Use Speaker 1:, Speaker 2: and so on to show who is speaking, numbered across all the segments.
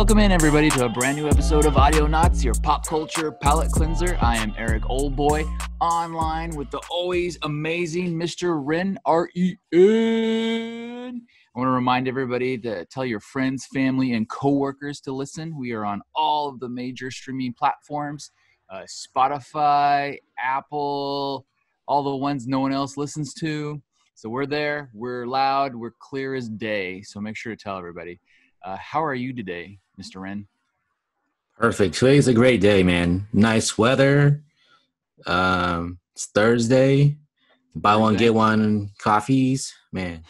Speaker 1: Welcome in, everybody, to a brand new episode of Audionots, your pop culture palate cleanser. I am Eric Oldboy, online with the always amazing Mr. Ren, R-E-N. I want to remind everybody to tell your friends, family, and coworkers to listen. We are on all of the major streaming platforms, Spotify, Apple, all the ones no one else listens to. So we're there, we're loud, we're clear as day. So make sure to tell everybody. How are you today, Mr. Ren?
Speaker 2: Perfect. Today's a great day, man. Nice weather. It's Thursday. Buy one, get one coffees, man.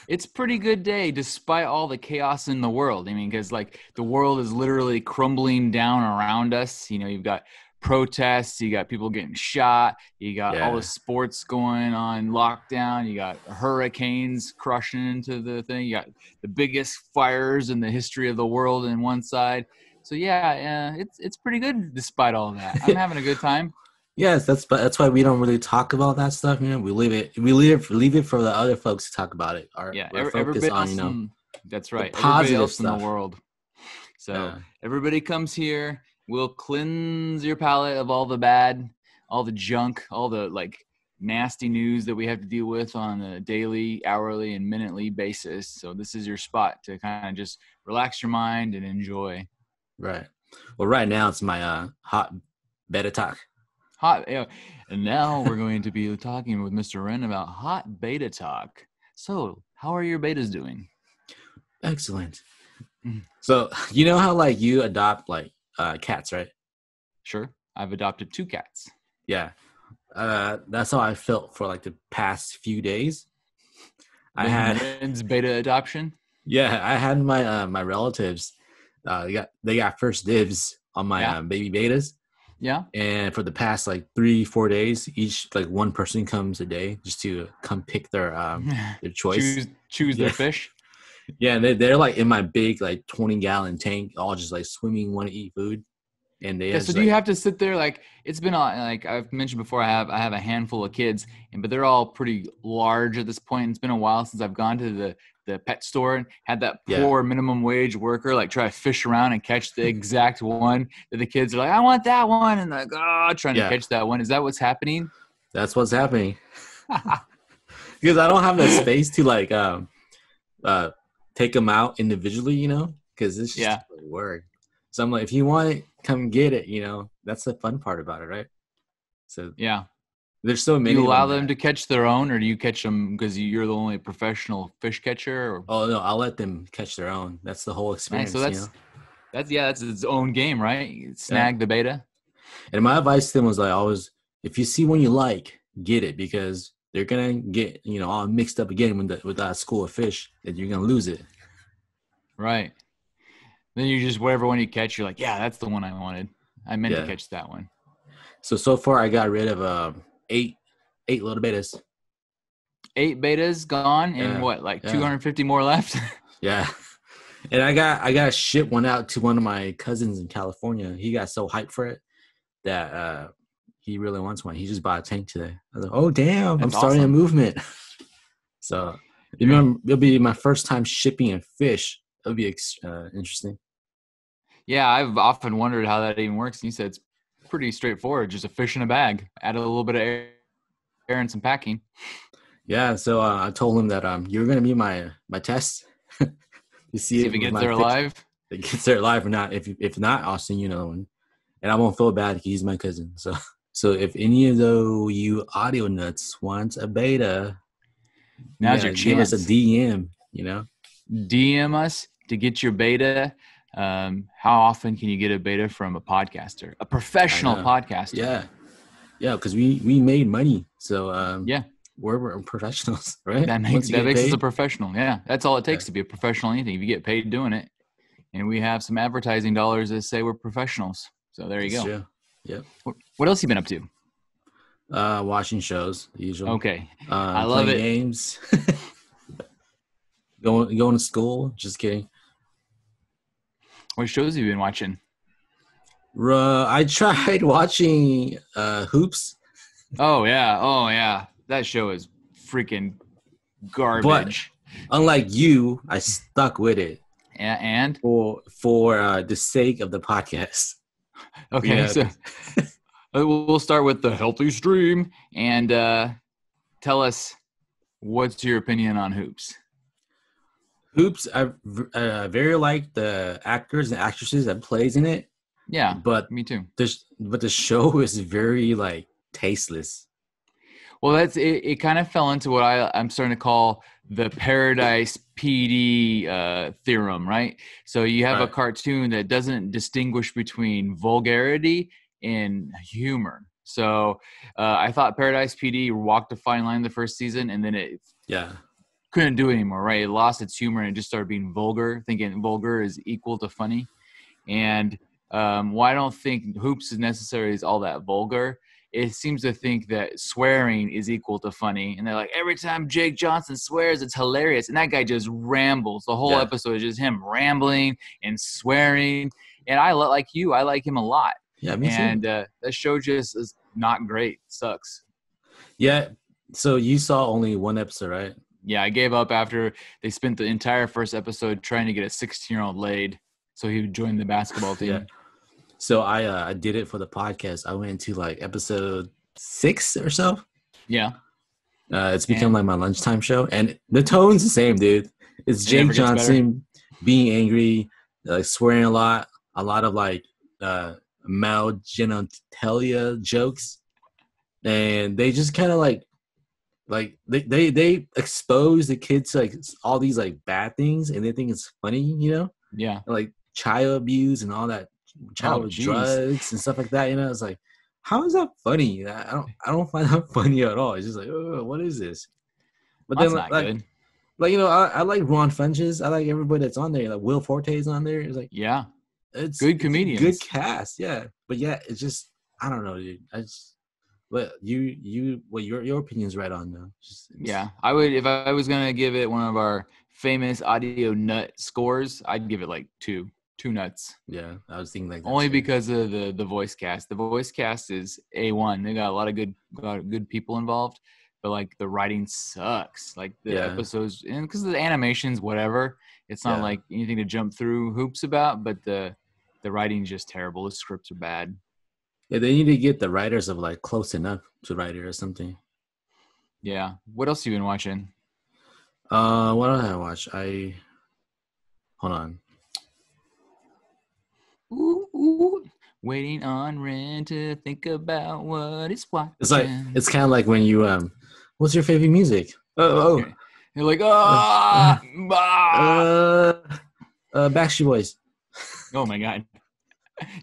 Speaker 1: It's a pretty good day despite all the chaos in the world. I mean, because like the world is literally crumbling down around us. You know, you've got protests, you got people getting shot, you got all the sports going on lockdown, you got hurricanes crushing into the thing, you got the biggest fires in the history of the world in one side. So it's pretty good despite all that. I'm having a good time.
Speaker 2: Yes, that's why we don't really talk about that stuff, man. We leave it for the other folks to talk about it.
Speaker 1: We're focused on, that's right,
Speaker 2: everybody
Speaker 1: else
Speaker 2: stuff
Speaker 1: in the world. So everybody comes here. We'll cleanse your palate of all the bad, all the junk, all the like nasty news that we have to deal with on a daily, hourly, and minutely basis. So this is your spot to kind of just relax your mind and enjoy.
Speaker 2: Right. Well, right now it's my hot beta talk.
Speaker 1: And now we're going to be talking with Mr. Ren about hot beta talk. So how are your betas doing?
Speaker 2: Excellent. So you know how like you adopt like cats, right?
Speaker 1: Sure. I've adopted 2 cats.
Speaker 2: Yeah. That's how I felt for like the past few days. I had
Speaker 1: Ren's beta adoption.
Speaker 2: Yeah, I had my relatives. They got first dibs on my baby betas.
Speaker 1: Yeah.
Speaker 2: And for the past like 3-4 days, each like one person comes a day just to come pick their choice.
Speaker 1: Choose their fish.
Speaker 2: Yeah, and they're like in my big like 20-gallon tank, all just like swimming, want to eat food. And they
Speaker 1: so do you have to sit there like it's been like I've mentioned before? I have a handful of kids, but they're all pretty large at this point. It's been a while since I've gone to the pet store and had that poor minimum wage worker like try to fish around and catch the exact one that the kids are like, I want that one, and like trying to catch that one. Is that what's happening?
Speaker 2: That's what's happening. Because I don't have the space to like take them out individually, you know, because it's just work. So I'm like, if you want it, come get it, you know. That's the fun part about it, right? So there's so many.
Speaker 1: Do you allow them to catch their own, or do you catch them because you're the only professional fish catcher? Or?
Speaker 2: Oh no, I'll let them catch their own. That's the whole experience.
Speaker 1: Right, so that's its own game, right? You snag the beta.
Speaker 2: And my advice to them was like always, if you see one you like, get it, because they're gonna get all mixed up again with that school of fish, and you're gonna lose it.
Speaker 1: Right. Then you just whatever one you catch, you're like, yeah, that's the one I wanted. I meant to catch that one.
Speaker 2: So far, I got rid of 8 little betas.
Speaker 1: 8 betas gone, and 250 more left.
Speaker 2: Yeah, and I got ship one out to one of my cousins in California. He got so hyped for it that he really wants one. He just bought a tank today. I was like, oh damn, I'm starting a movement. So it'll be my first time shipping a fish. It'll be interesting.
Speaker 1: Yeah, I've often wondered how that even works. And you said it's pretty straightforward, just a fish in a bag. Add a little bit of air and some packing.
Speaker 2: Yeah, so I told him that you're going to be my test. You see
Speaker 1: if it gets there alive.
Speaker 2: If it gets there alive or not. If not, I'll send you another one. And I won't feel bad because he's my cousin. So if any of you audio nuts wants a beta,
Speaker 1: now's your chance.
Speaker 2: Give us a DM,
Speaker 1: DM us to get your beta. How often can you get a beta from a podcaster, a professional podcaster?
Speaker 2: Yeah, because we made money, so we're professionals, right?
Speaker 1: That makes us a professional. Yeah, that's all it takes to be a professional. Anything if you get paid doing it, and we have some advertising dollars that say we're professionals. So there you go.
Speaker 2: True. Yeah.
Speaker 1: What else you been up to?
Speaker 2: Watching shows, the usual.
Speaker 1: Okay, I love it.
Speaker 2: Games. Going to school. Just kidding.
Speaker 1: What shows have you been watching?
Speaker 2: I tried watching Hoops.
Speaker 1: Oh yeah. That show is freaking garbage.
Speaker 2: But unlike you, I stuck with it.
Speaker 1: And
Speaker 2: for the sake of the podcast.
Speaker 1: okay, so we'll start with the healthy stream and tell us what's your opinion on Hoops.
Speaker 2: Hoops, I very like the actors and actresses that plays in it.
Speaker 1: Yeah,
Speaker 2: but
Speaker 1: me too.
Speaker 2: But the show is very like tasteless.
Speaker 1: Well, that's it. It kind of fell into what I'm starting to call the Paradise PD theorem, right? So you have a cartoon that doesn't distinguish between vulgarity and humor. So I thought Paradise PD walked a fine line the first season, and then it couldn't do it anymore, right? It lost its humor and it just started being vulgar, thinking vulgar is equal to funny. And well, I don't think Hoops is necessarily all that vulgar. It seems to think that swearing is equal to funny. And they're like, every time Jake Johnson swears, it's hilarious. And that guy just rambles. The whole episode is just him rambling and swearing. And I like him a lot.
Speaker 2: Yeah, me too.
Speaker 1: And that show just is not great. Sucks.
Speaker 2: Yeah. So you saw only one episode, right?
Speaker 1: Yeah, I gave up after they spent the entire first episode trying to get a 16-year-old laid so he would join the basketball team.
Speaker 2: Yeah. So I did it for the podcast. I went to like episode 6 or so.
Speaker 1: Yeah.
Speaker 2: It's become like my lunchtime show. And the tone's the same, dude. It's Jake Johnson being angry, like swearing a lot of like male genitalia jokes. And they just kind of like they expose the kids to like all these like bad things and they think it's funny, you know?
Speaker 1: Yeah.
Speaker 2: Like child abuse and all that, child drugs and stuff like that, you know? It's like, how is that funny? I don't find that funny at all. It's just like, oh, what is this? But
Speaker 1: that's
Speaker 2: then
Speaker 1: not
Speaker 2: like
Speaker 1: good.
Speaker 2: Like, you know, I like Ron Funches. I like everybody that's on there. Like Will Forte's on there. It's like,
Speaker 1: yeah,
Speaker 2: it's
Speaker 1: good comedians,
Speaker 2: good cast. Yeah, but yeah, it's just I don't know, dude. But your opinion's right on though.
Speaker 1: Yeah, I would if I was gonna give it one of our famous audio nut scores, I'd give it like two nuts.
Speaker 2: Yeah, I was thinking like that
Speaker 1: only
Speaker 2: too.
Speaker 1: because of the voice cast. The voice cast is A1. They got a lot of good people involved, but like the writing sucks. Like the episodes, and because the animations, whatever, it's not like anything to jump through hoops about. But the writing's just terrible. The scripts are bad.
Speaker 2: Yeah, they need to get the writers of like Close Enough to write it or something.
Speaker 1: Yeah. What else have you been watching?
Speaker 2: What did I watch? Hold on.
Speaker 1: Ooh. Waiting on Ren to think about what it's watching.
Speaker 2: It's kind of like when you what's your favorite music?
Speaker 1: You're like
Speaker 2: Backstreet Boys.
Speaker 1: Oh my god,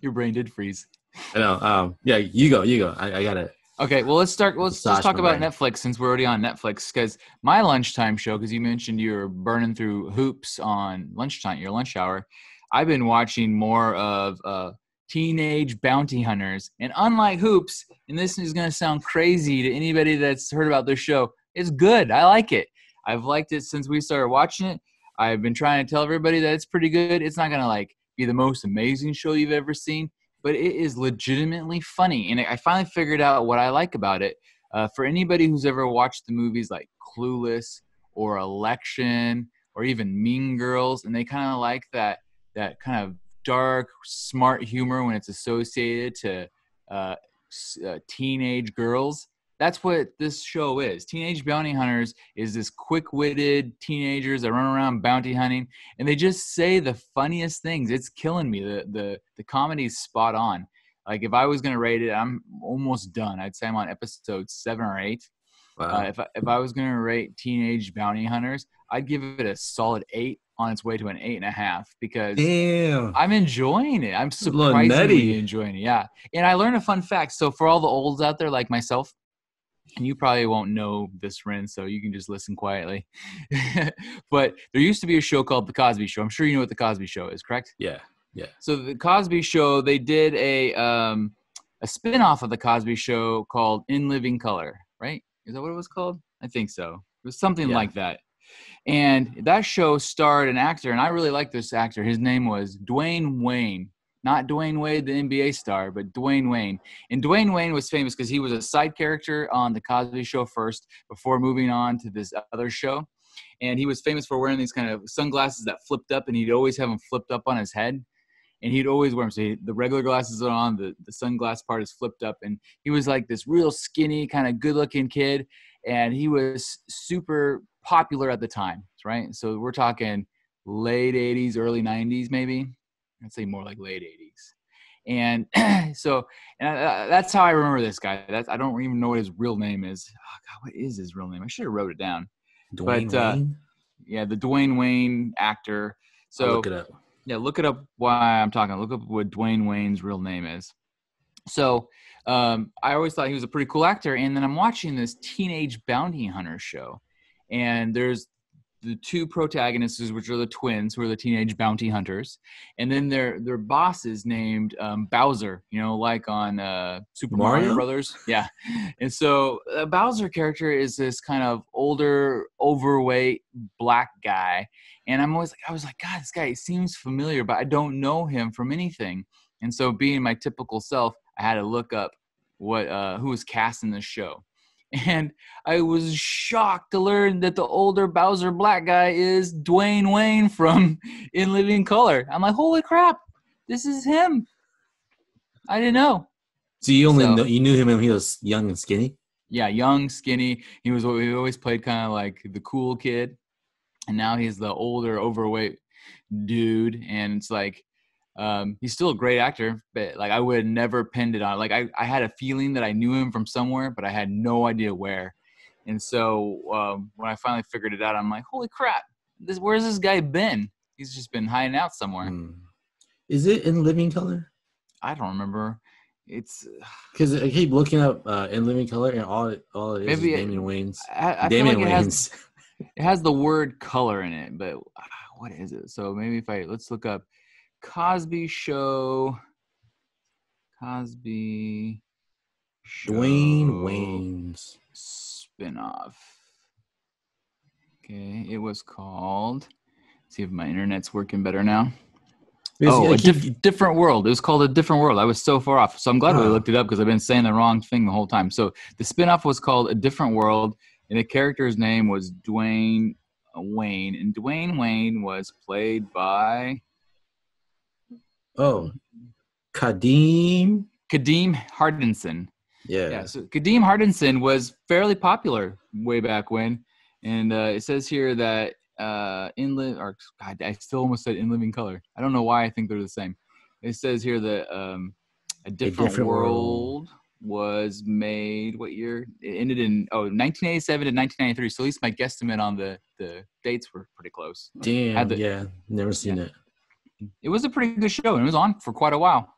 Speaker 1: your brain did freeze.
Speaker 2: I know. Yeah, you go. I got it.
Speaker 1: Okay, well let's talk about Netflix since we're already on Netflix. Because my lunchtime show, because you mentioned you were burning through hoops on lunchtime, your lunch hour. I've been watching more of Teenage Bounty Hunters, and unlike hoops, and this is going to sound crazy to anybody that's heard about this show, it's good. I like it. I've liked it since we started watching it. I've been trying to tell everybody that it's pretty good. It's not going to like be the most amazing show you've ever seen, but it is legitimately funny. And I finally figured out what I like about it. For anybody who's ever watched the movies like Clueless or Election or even Mean Girls, and they kind of like that kind of dark, smart humor when it's associated to teenage girls. That's what this show is. Teenage Bounty Hunters is this quick-witted teenagers that run around bounty hunting, and they just say the funniest things. It's killing me. The comedy's spot on. Like if I was gonna rate it, I'm almost done. I'd say I'm on episode 7 or 8. Wow. If I was gonna rate Teenage Bounty Hunters, I'd give it a solid 8 on its way to an 8.5 because I'm enjoying it. I'm surprisingly enjoying it. Yeah, and I learned a fun fact. So for all the olds out there like myself. And you probably won't know this, Ren, so you can just listen quietly. But there used to be a show called The Cosby Show. I'm sure you know what The Cosby Show is, correct?
Speaker 2: Yeah.
Speaker 1: So The Cosby Show, they did a spinoff of The Cosby Show called In Living Color, right? Is that what it was called? I think so. It was something like that. And that show starred an actor, and I really like this actor. His name was Dwayne Wayne. Not Dwayne Wade, the NBA star, but Dwayne Wayne. And Dwayne Wayne was famous because he was a side character on The Cosby Show first before moving on to this other show. And he was famous for wearing these kind of sunglasses that flipped up, and he'd always have them flipped up on his head. And he'd always wear them. So the regular glasses are on, the sunglass part is flipped up. And he was like this real skinny, kind of good looking kid. And he was super popular at the time, right? So we're talking late 80s, early 90s, maybe. I'd say more like late 80s. And so that's how I remember this guy. I don't even know what his real name is. Oh, God, what is his real name? I should have wrote it down.
Speaker 2: Dwayne Wayne?
Speaker 1: Yeah, the Dwayne Wayne actor. So
Speaker 2: I'll look it up.
Speaker 1: Yeah, look it up while I'm talking. Look up what Dwayne Wayne's real name is. So I always thought he was a pretty cool actor. And then I'm watching this Teenage Bounty Hunter show. And there's the two protagonists, which are the twins, who are the teenage bounty hunters. And then their boss is named Bowser, like on Super Mario Brothers. Yeah. And so the Bowser character is this kind of older, overweight black guy. And I was like, God, this guy seems familiar, but I don't know him from anything. And so being my typical self, I had to look up who was cast in this show. And I was shocked to learn that the older Bowser black guy is Dwayne Wayne from In Living Color. I'm like, holy crap, this is him. I didn't know.
Speaker 2: So you knew him when he was young and skinny?
Speaker 1: Yeah, young, skinny. He always played kind of like the cool kid. And now he's the older, overweight dude. And it's like, he's still a great actor, but like I would have never pinned it on. Like I had a feeling that I knew him from somewhere, but I had no idea where. And so when I finally figured it out, I'm like, holy crap, where's this guy been? He's just been hiding out somewhere.
Speaker 2: Is it In Living Color?
Speaker 1: I don't remember. It's
Speaker 2: because I keep looking up In Living Color, and all it is Damian Wayans.
Speaker 1: I feel like it has the word color in it, but what is it? So maybe let's look up Cosby Show.
Speaker 2: Dwayne Wayans
Speaker 1: spinoff. Okay, it was called. Let's see if my internet's working better now. Different World. It was called A Different World. I was so far off. So I'm glad we looked it up because I've been saying the wrong thing the whole time. So the spinoff was called A Different World, and the character's name was Dwayne Wayne, and Dwayne Wayne was played by
Speaker 2: Kadeem
Speaker 1: Hardison.
Speaker 2: Yeah.
Speaker 1: So Kadeem Hardison was fairly popular way back when, and it says here that I still almost said In Living Color. I don't know why I think they're the same. It says here that A Different World was made. What year? It ended in 1987 to 1993. So at least my guesstimate on the dates were pretty close.
Speaker 2: Damn. Never seen it.
Speaker 1: It was a pretty good show, and it was on for quite a while.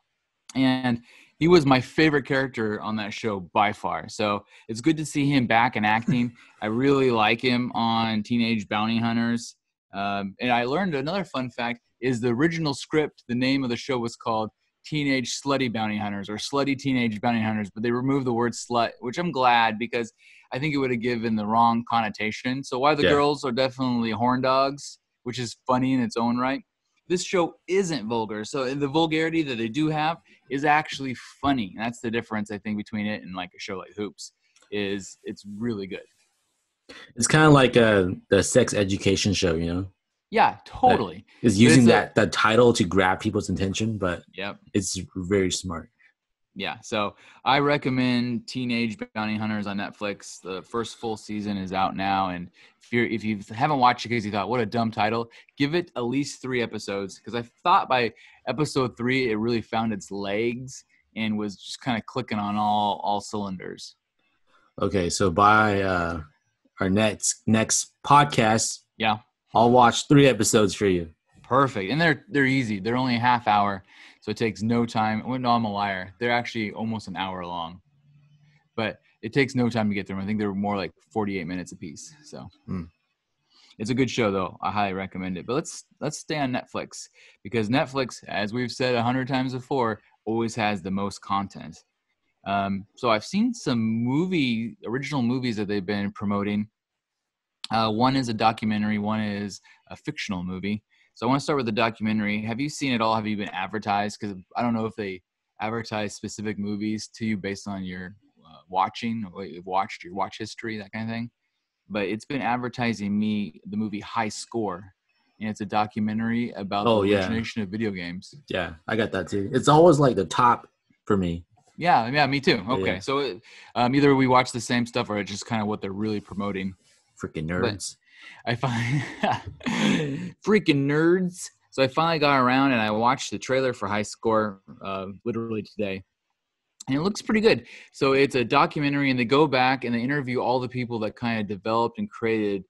Speaker 1: And he was my favorite character on that show by far. So it's good to see him back and acting. I really like him on Teenage Bounty Hunters. And I learned another fun fact is the original script, the name of the show was called Teenage Slutty Bounty Hunters or Slutty Teenage Bounty Hunters, but they removed the word slut, which I'm glad because I think it would have given the wrong connotation. So while the girls are definitely horn dogs, which is funny in its own right, this show isn't vulgar. So the vulgarity that they do have is actually funny. And that's the difference, I think, between it and like a show like Hoops is it's really good.
Speaker 2: It's kind of like the sex education show,
Speaker 1: Yeah, totally.
Speaker 2: It's using that title to grab people's attention, but
Speaker 1: yep,
Speaker 2: it's very smart.
Speaker 1: Yeah, so I recommend Teenage Bounty Hunters on Netflix. The first full season is out now, and if you haven't watched it because you thought, what a dumb title, give it at least 3 episodes because I thought by episode 3 it really found its legs and was just kind of clicking on all cylinders.
Speaker 2: Okay, so by our next podcast, I'll watch 3 episodes for you.
Speaker 1: Perfect, and they're easy. They're only a half hour. So it takes no time. Well, no, I'm a liar. They're actually almost an hour long. But it takes no time to get through them. I think they're more like 48 minutes a piece. So it's a good show, though. I highly recommend it. But let's stay on Netflix because Netflix, as we've said 100 times before, always has the most content. So I've seen some original movies that they've been promoting. One is a documentary. One is a fictional movie. So I want to start with the documentary. Have you seen it all? Have you been advertised? Because I don't know if they advertise specific movies to you based on your watching, or what you've watched, your watch history, that kind of thing. but it's been advertising me the movie High Score, and it's a documentary about the
Speaker 2: Oh yeah,
Speaker 1: origination of video games.
Speaker 2: yeah. I got that too. It's always like the top for me.
Speaker 1: Yeah, me too.
Speaker 2: Yeah,
Speaker 1: Okay, so either we watch the same stuff or it's just kind of what they're really promoting.
Speaker 2: freaking
Speaker 1: But
Speaker 2: nerds.
Speaker 1: I find freaking nerds. So I finally got around and I watched the trailer for High Score literally today. And it looks pretty good. So it's a documentary, and they go back and they interview all the people that kind of developed and created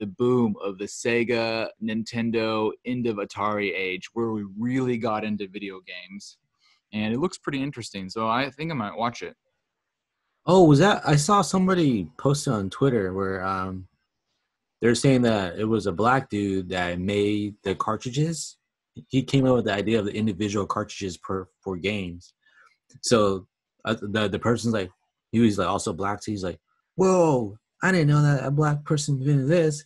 Speaker 1: the boom of the Sega, Nintendo, end of Atari age, where we really got into video games. And it looks pretty interesting. So I think I might watch it.
Speaker 2: Oh, was that? I saw somebody posted on Twitter where they're saying that it was a black dude that made the cartridges. He came up with the idea of the individual cartridges for games. So the person's like, he was like also black. So he's like, whoa, I didn't know that a black person invented this.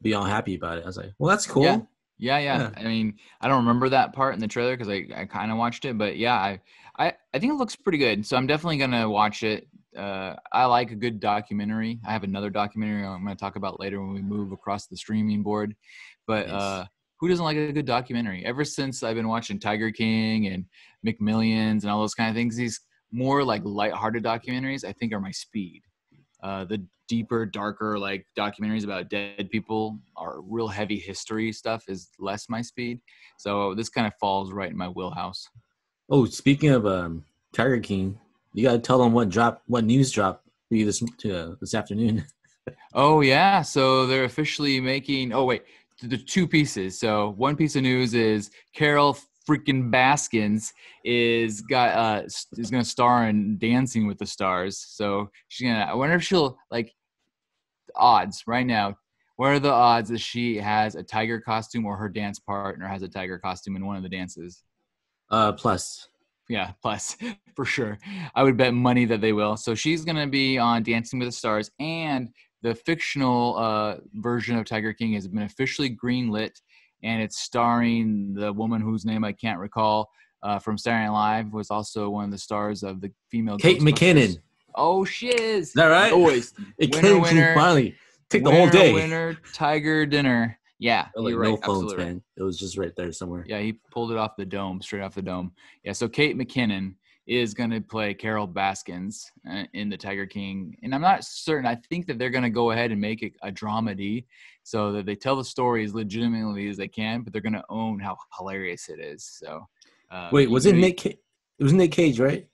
Speaker 2: Be all happy about it. I was like, well, that's
Speaker 1: Yeah.
Speaker 2: cool.
Speaker 1: Yeah.
Speaker 2: Yeah.
Speaker 1: I mean, I don't remember that part in the trailer because I kind of watched it, but yeah, I think it looks pretty good. So I'm definitely gonna watch it. I like a good documentary. I have another documentary I'm gonna talk about later when we move across the streaming board. But
Speaker 2: Nice.
Speaker 1: who doesn't like a good documentary? Ever since I've been watching Tiger King and McMillions and all those kind of things, these more like lighthearted documentaries I think are my speed. The deeper, darker, like documentaries about dead people are real heavy history stuff is less my speed. So this kind of falls right in my wheelhouse.
Speaker 2: Oh, speaking of Tiger King, you gotta tell them what news dropped for you this afternoon.
Speaker 1: Oh yeah, so they're officially making. Oh wait, the two pieces. So one piece of news is Carol freaking Baskins is gonna star in Dancing with the Stars. So she's gonna. I wonder if she'll like odds right now. What are the odds that she has a tiger costume or her dance partner has a tiger costume in one of the dances?
Speaker 2: Plus,
Speaker 1: Yeah, plus for sure. I would bet money that they will. So she's going to be on Dancing with the Stars, and the fictional version of Tiger King has been officially greenlit, and it's starring the woman whose name I can't recall from Saturday Night Live, was also one of the stars of the female
Speaker 2: Kate
Speaker 1: Ghostbusters.
Speaker 2: McKinnon.
Speaker 1: Oh, shiz.
Speaker 2: Is that right?
Speaker 1: Always.
Speaker 2: It
Speaker 1: Winner,
Speaker 2: came to
Speaker 1: winner.
Speaker 2: finally take the whole
Speaker 1: Winner,
Speaker 2: day.
Speaker 1: winner, tiger dinner. Yeah,
Speaker 2: Like
Speaker 1: you're right.
Speaker 2: no phones,
Speaker 1: Absolutely right.
Speaker 2: man. It was just right there somewhere.
Speaker 1: Yeah, he pulled it off the dome, straight off the dome. Yeah, so Kate McKinnon is going to play Carol Baskins in the Tiger King. And I'm not certain. I think that they're going to go ahead and make it a dramedy so that they tell the story as legitimately as they can, but they're going to own how hilarious it is. So,
Speaker 2: Wait, was it Nick? It was Nick Cage, right?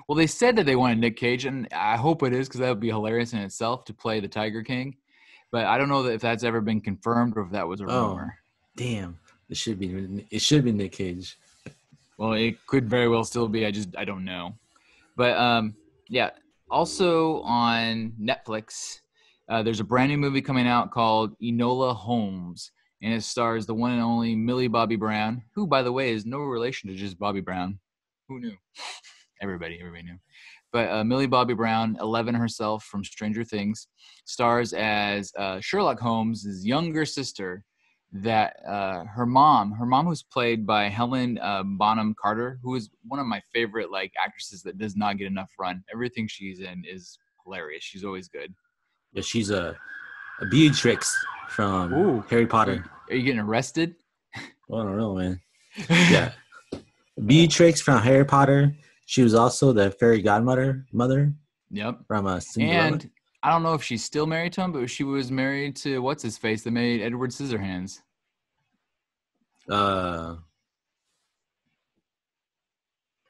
Speaker 1: Well, they said that they wanted Nick Cage, and I hope it is because that would be hilarious in itself to play the Tiger King. But I don't know if that's ever been confirmed or if that was a
Speaker 2: Oh,
Speaker 1: rumor.
Speaker 2: damn! It should be. It should be Nick Cage.
Speaker 1: Well, it could very well still be. I don't know. But yeah. Also on Netflix, there's a brand new movie coming out called Enola Holmes, and it stars the one and only Millie Bobby Brown, who, by the way, is no relation to just Bobby Brown. Who knew? Everybody knew. But Millie Bobby Brown, 11 herself from Stranger Things, stars as Sherlock Holmes' younger sister. That her mom who's played by Helen Bonham Carter, who is one of my favorite like actresses that does not get enough run. Everything she's in is hilarious. She's always good.
Speaker 2: Yeah, she's a Beatrix from
Speaker 1: Ooh,
Speaker 2: Harry Potter.
Speaker 1: are you getting arrested?
Speaker 2: Well, I don't know, man. Yeah, Beatrix from Harry Potter. She was also the fairy mother
Speaker 1: Yep.
Speaker 2: from Cinderella.
Speaker 1: And I don't know if she's still married to him, but she was married to what's his face that made Edward Scissorhands.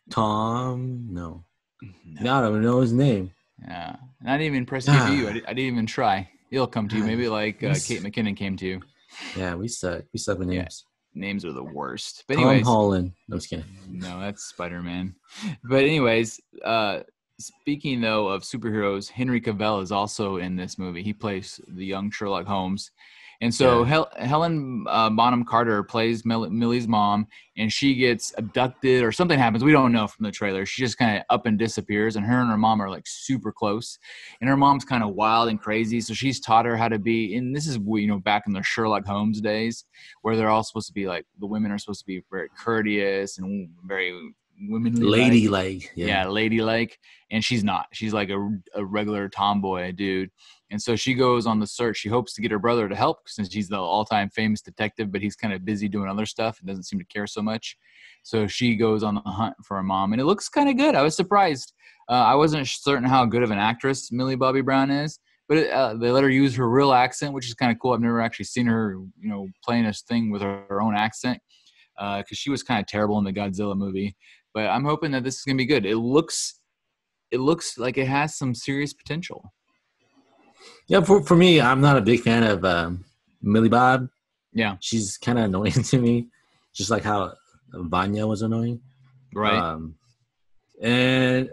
Speaker 2: Tom? No, I don't know his name.
Speaker 1: Yeah, and I didn't even press give you. I didn't even try. It'll come to you. Maybe like Kate McKinnon came to you.
Speaker 2: Yeah, we suck. We suck with names.
Speaker 1: Names are the worst. But
Speaker 2: Tom
Speaker 1: anyways,
Speaker 2: Holland. No, I'm just kidding.
Speaker 1: No, that's Spider-Man. But anyways, speaking though of superheroes, Henry Cavill is also in this movie. He plays the young Sherlock Holmes. And so Helen Bonham Carter plays Millie's mom, and she gets abducted or something happens. We don't know from the trailer. She just kind of up and disappears, and her mom are like super close. And her mom's kind of wild and crazy, so she's taught her how to be. And this is back in the Sherlock Holmes days, where they're all supposed to be like the women are supposed to be very courteous and very womanly,
Speaker 2: ladylike.
Speaker 1: Yeah, ladylike. And she's not. She's like a regular tomboy dude. And so she goes on the search. She hopes to get her brother to help since he's the all-time famous detective, but he's kind of busy doing other stuff and doesn't seem to care so much. So she goes on the hunt for her mom, and it looks kind of good. I was surprised. I wasn't certain how good of an actress Millie Bobby Brown is, but they let her use her real accent, which is kind of cool. I've never actually seen her, playing this thing with her own accent because she was kind of terrible in the Godzilla movie. But I'm hoping that this is going to be good. It looks like it has some serious potential.
Speaker 2: Yeah, for me, I'm not a big fan of Millie Bob.
Speaker 1: Yeah.
Speaker 2: She's kind of annoying to me, just like how Vanya was annoying.
Speaker 1: Right.
Speaker 2: And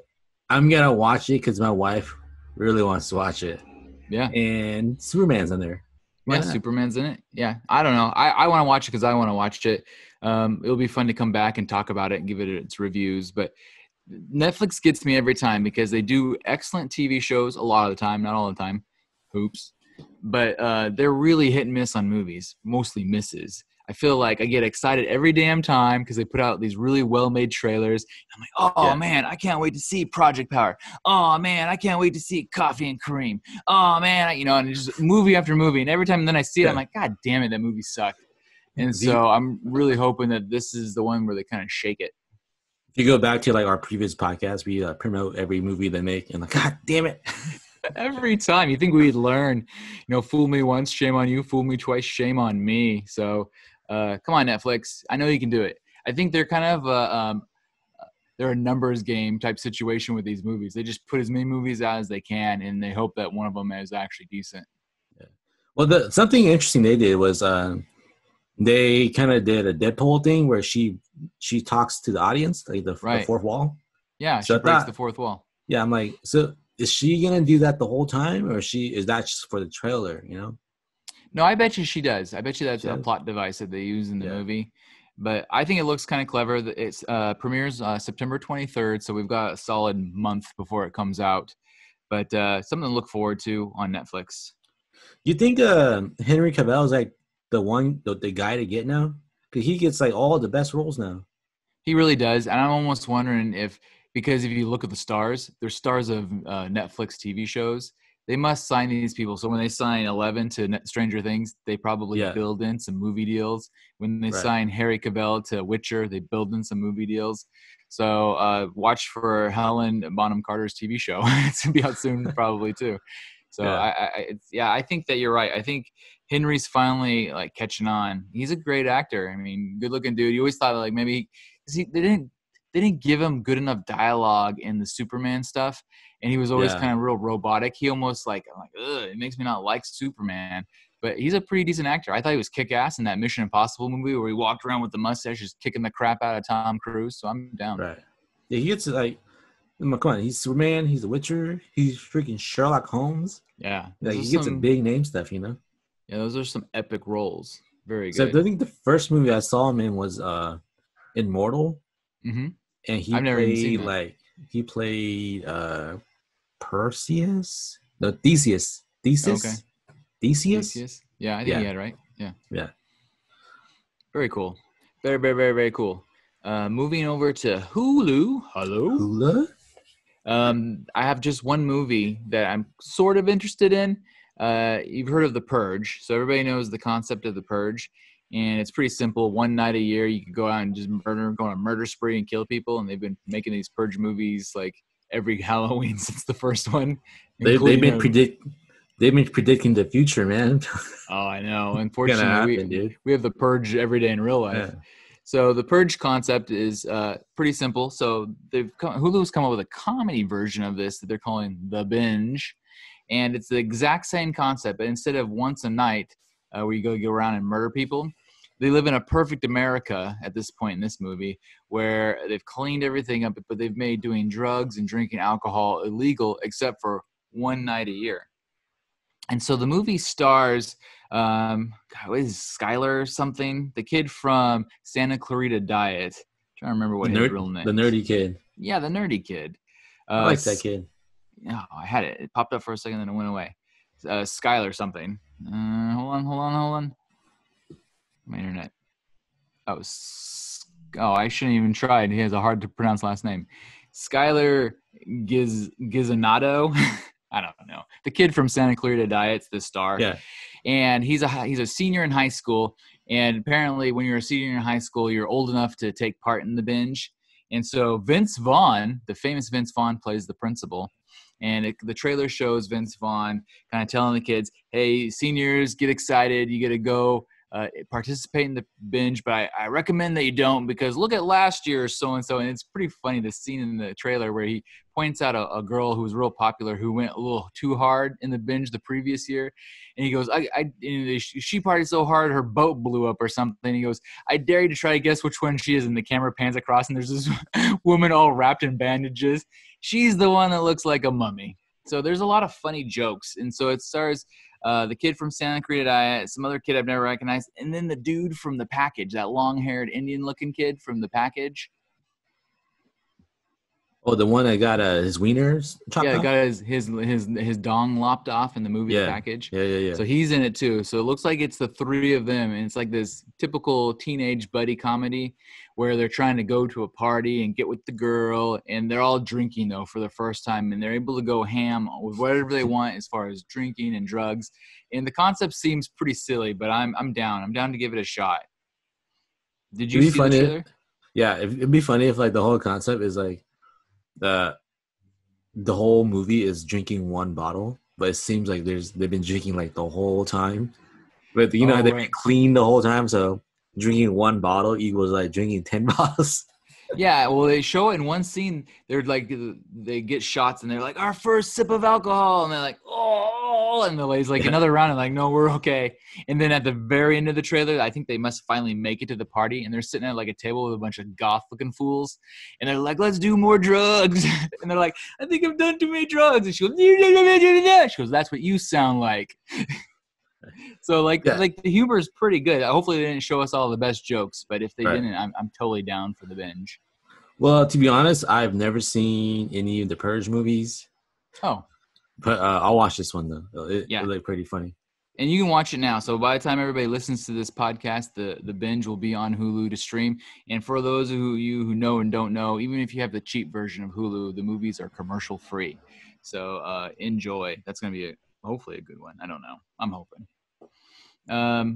Speaker 2: I'm going to watch it because my wife really wants to watch it.
Speaker 1: Yeah.
Speaker 2: And Superman's in there. Why
Speaker 1: yeah,
Speaker 2: not?
Speaker 1: Superman's in it. Yeah. I don't know. I want to watch it because I want to watch it. It'll be fun to come back and talk about it and give it its reviews. But Netflix gets me every time because they do excellent TV shows a lot of the time, not all the time. Oops. But they're really hit and miss on movies, mostly misses. I feel like I get excited every damn time because they put out these really well-made trailers. I'm like, oh, man, I can't wait to see Project Power. Oh, man, I can't wait to see Coffee and Cream. Oh, man, and just movie after movie. And every time then I see it, I'm like, God damn it, that movie sucked. And so I'm really hoping that this is the one where they kind of shake it.
Speaker 2: If you go back to like our previous podcast, we promote every movie they make, and like, God damn it.
Speaker 1: Every time. You think we'd learn, fool me once, shame on you, fool me twice, shame on me. So come on, Netflix. I know you can do it. I think they're kind of they're a numbers game type situation with these movies. They just put as many movies out as they can, and they hope that one of them is actually decent.
Speaker 2: Yeah. Well, something interesting they did was they kind of did a Deadpool thing where she talks to the audience, like the fourth wall.
Speaker 1: Yeah, so she breaks the fourth wall.
Speaker 2: Yeah, I'm like, so is she gonna do that the whole time, or is that just for the trailer?
Speaker 1: No, I bet you she does. I bet you that's a plot device that they use in the movie. But I think it looks kind of clever. It premieres September 23rd, so we've got a solid month before it comes out. But something to look forward to on Netflix.
Speaker 2: You think Henry Cavill is like the guy to get now? Because he gets like all the best roles now.
Speaker 1: He really does. And I'm almost wondering because if you look at the stars, they're stars of Netflix TV shows. They must sign these people. So when they sign 11 to Stranger Things, they probably build in some movie deals. When they sign Harry Cavill to Witcher, they build in some movie deals. So watch for Helen Bonham Carter's TV show. It's going to be out soon probably too. So I think that you're right. I think Henry's finally like catching on. He's a great actor. I mean, good looking dude. You always thought like maybe they didn't give him good enough dialogue in the Superman stuff, and he was always kind of real robotic. He almost I'm like, ugh, it makes me not like Superman. But he's a pretty decent actor. I thought he was kick-ass in that Mission Impossible movie where he walked around with the mustache just kicking the crap out of Tom Cruise. So I'm down.
Speaker 2: Right. Yeah, he gets like, come on, he's Superman, he's the Witcher, he's freaking Sherlock Holmes.
Speaker 1: Yeah.
Speaker 2: Like, he gets some big name stuff,
Speaker 1: Yeah, those are some epic roles. Very
Speaker 2: good.
Speaker 1: So
Speaker 2: I think the first movie I saw him in was Immortal.
Speaker 1: Mm-hmm.
Speaker 2: And he played Perseus? No, Theseus.
Speaker 1: Okay.
Speaker 2: Theseus?
Speaker 1: Yeah, I think he had right. Yeah.
Speaker 2: Yeah.
Speaker 1: Very cool. Very, very, very, very cool. Moving over to Hulu. Hello?
Speaker 2: Hulu?
Speaker 1: I have just one movie that I'm sort of interested in. You've heard of The Purge. So everybody knows the concept of The Purge. And it's pretty simple. One night a year, you can go out and just go on a murder spree and kill people. And they've been making these Purge movies like every Halloween since the first one.
Speaker 2: They've been predicting the future, man.
Speaker 1: Oh, I know. Unfortunately, we have The Purge every day in real life. Yeah. So the Purge concept is pretty simple. So Hulu's come up with a comedy version of this that they're calling The Binge. And it's the exact same concept. But instead of once a night where you go around and murder people, they live in a perfect America at this point in this movie where they've cleaned everything up, but they've made doing drugs and drinking alcohol illegal except for one night a year. And so the movie stars, what is Skylar something? The kid from Santa Clarita Diet. I'm trying to remember what his real name is.
Speaker 2: The nerdy kid.
Speaker 1: Yeah, the nerdy kid.
Speaker 2: I like that kid.
Speaker 1: Oh, I had it. It popped up for a second, then it went away. Skylar something. Hold on. My internet. Oh, I shouldn't even try it. He has a hard to pronounce last name. Skylar Gizzonato. I don't know. The kid from Santa Clarita Diet's the star.
Speaker 2: Yeah.
Speaker 1: And he's a senior in high school. And apparently when you're a senior in high school, you're old enough to take part in the binge. And so Vince Vaughn, the famous Vince Vaughn, plays the principal. And the trailer shows Vince Vaughn kind of telling the kids, hey, seniors, get excited. You got to go participate in the binge, but I recommend that you don't, because look at last year so-and-so. And it's pretty funny, the scene in the trailer where he points out a girl who was real popular who went a little too hard in the binge the previous year. And he goes, she partied so hard her boat blew up or something. He goes, I dare you to try to guess which one she is. And the camera pans across and there's this woman all wrapped in bandages. She's the one that looks like a mummy. So there's a lot of funny jokes. And so it stars the kid from Santa Clarita Diet, some other kid I've never recognized, and then the dude from The Package, that long-haired Indian-looking kid from The Package.
Speaker 2: Oh, the one that got his wieners chopped off?
Speaker 1: Got his dong lopped off in the movie The Package.
Speaker 2: Yeah.
Speaker 1: So he's in it too. So it looks like it's the three of them, and it's like this typical teenage buddy comedy where they're trying to go to a party and get with the girl, and they're all drinking though for the first time, and they're able to go ham with whatever they want as far as drinking and drugs. And the concept seems pretty silly, but I'm down. I'm down to give it a shot. Did you see the trailer?
Speaker 2: Yeah, it'd be funny if like the whole concept is like the whole movie is drinking one bottle, but it seems like they've been drinking like the whole time. But you know how they've been clean the whole time, so drinking one bottle equals like drinking 10 bottles.
Speaker 1: Yeah, well, they show it in one scene. They're like, they get shots, and they're like, our first sip of alcohol, and they're like, oh, and the lady's like, another round, and like, no, we're okay. And then at the very end of the trailer, I think they must finally make it to the party, and they're sitting at like a table with a bunch of goth-looking fools, and they're like, let's do more drugs. And they're like, I think I've done too many drugs. And she goes, that's what you sound like. So like the humor is pretty good. Hopefully they didn't show us all the best jokes, but if they didn't, I'm totally down for the binge.
Speaker 2: Well, to be honest, I've never seen any of the Purge movies.
Speaker 1: Oh,
Speaker 2: but I'll watch this one though. It looked pretty funny.
Speaker 1: And you can watch it now. So by the time everybody listens to this podcast, the binge will be on Hulu to stream. And for those of you who know and don't know, even if you have the cheap version of Hulu, the movies are commercial free. So enjoy. That's going to be hopefully a good one. I don't know. I'm hoping.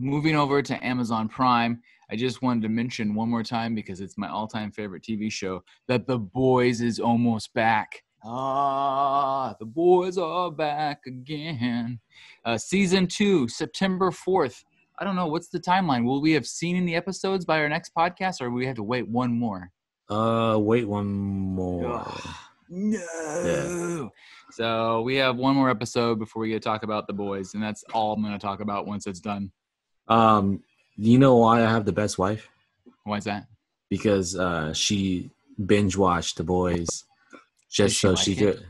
Speaker 1: Moving over to Amazon Prime, I just wanted to mention one more time, because it's my all-time favorite TV show, that The Boys is almost back. The boys are back again. Season 2, September 4th. I don't know. What's the timeline? Will we have seen any episodes by our next podcast, or will we have to wait one more?
Speaker 2: Wait one more.
Speaker 1: Oh, no. Yeah. So we have one more episode before we get to talk about The Boys, and that's all I'm going to talk about once it's done.
Speaker 2: You know why I have the best wife?
Speaker 1: Why is that?
Speaker 2: Because she binge watched The Boys just so she could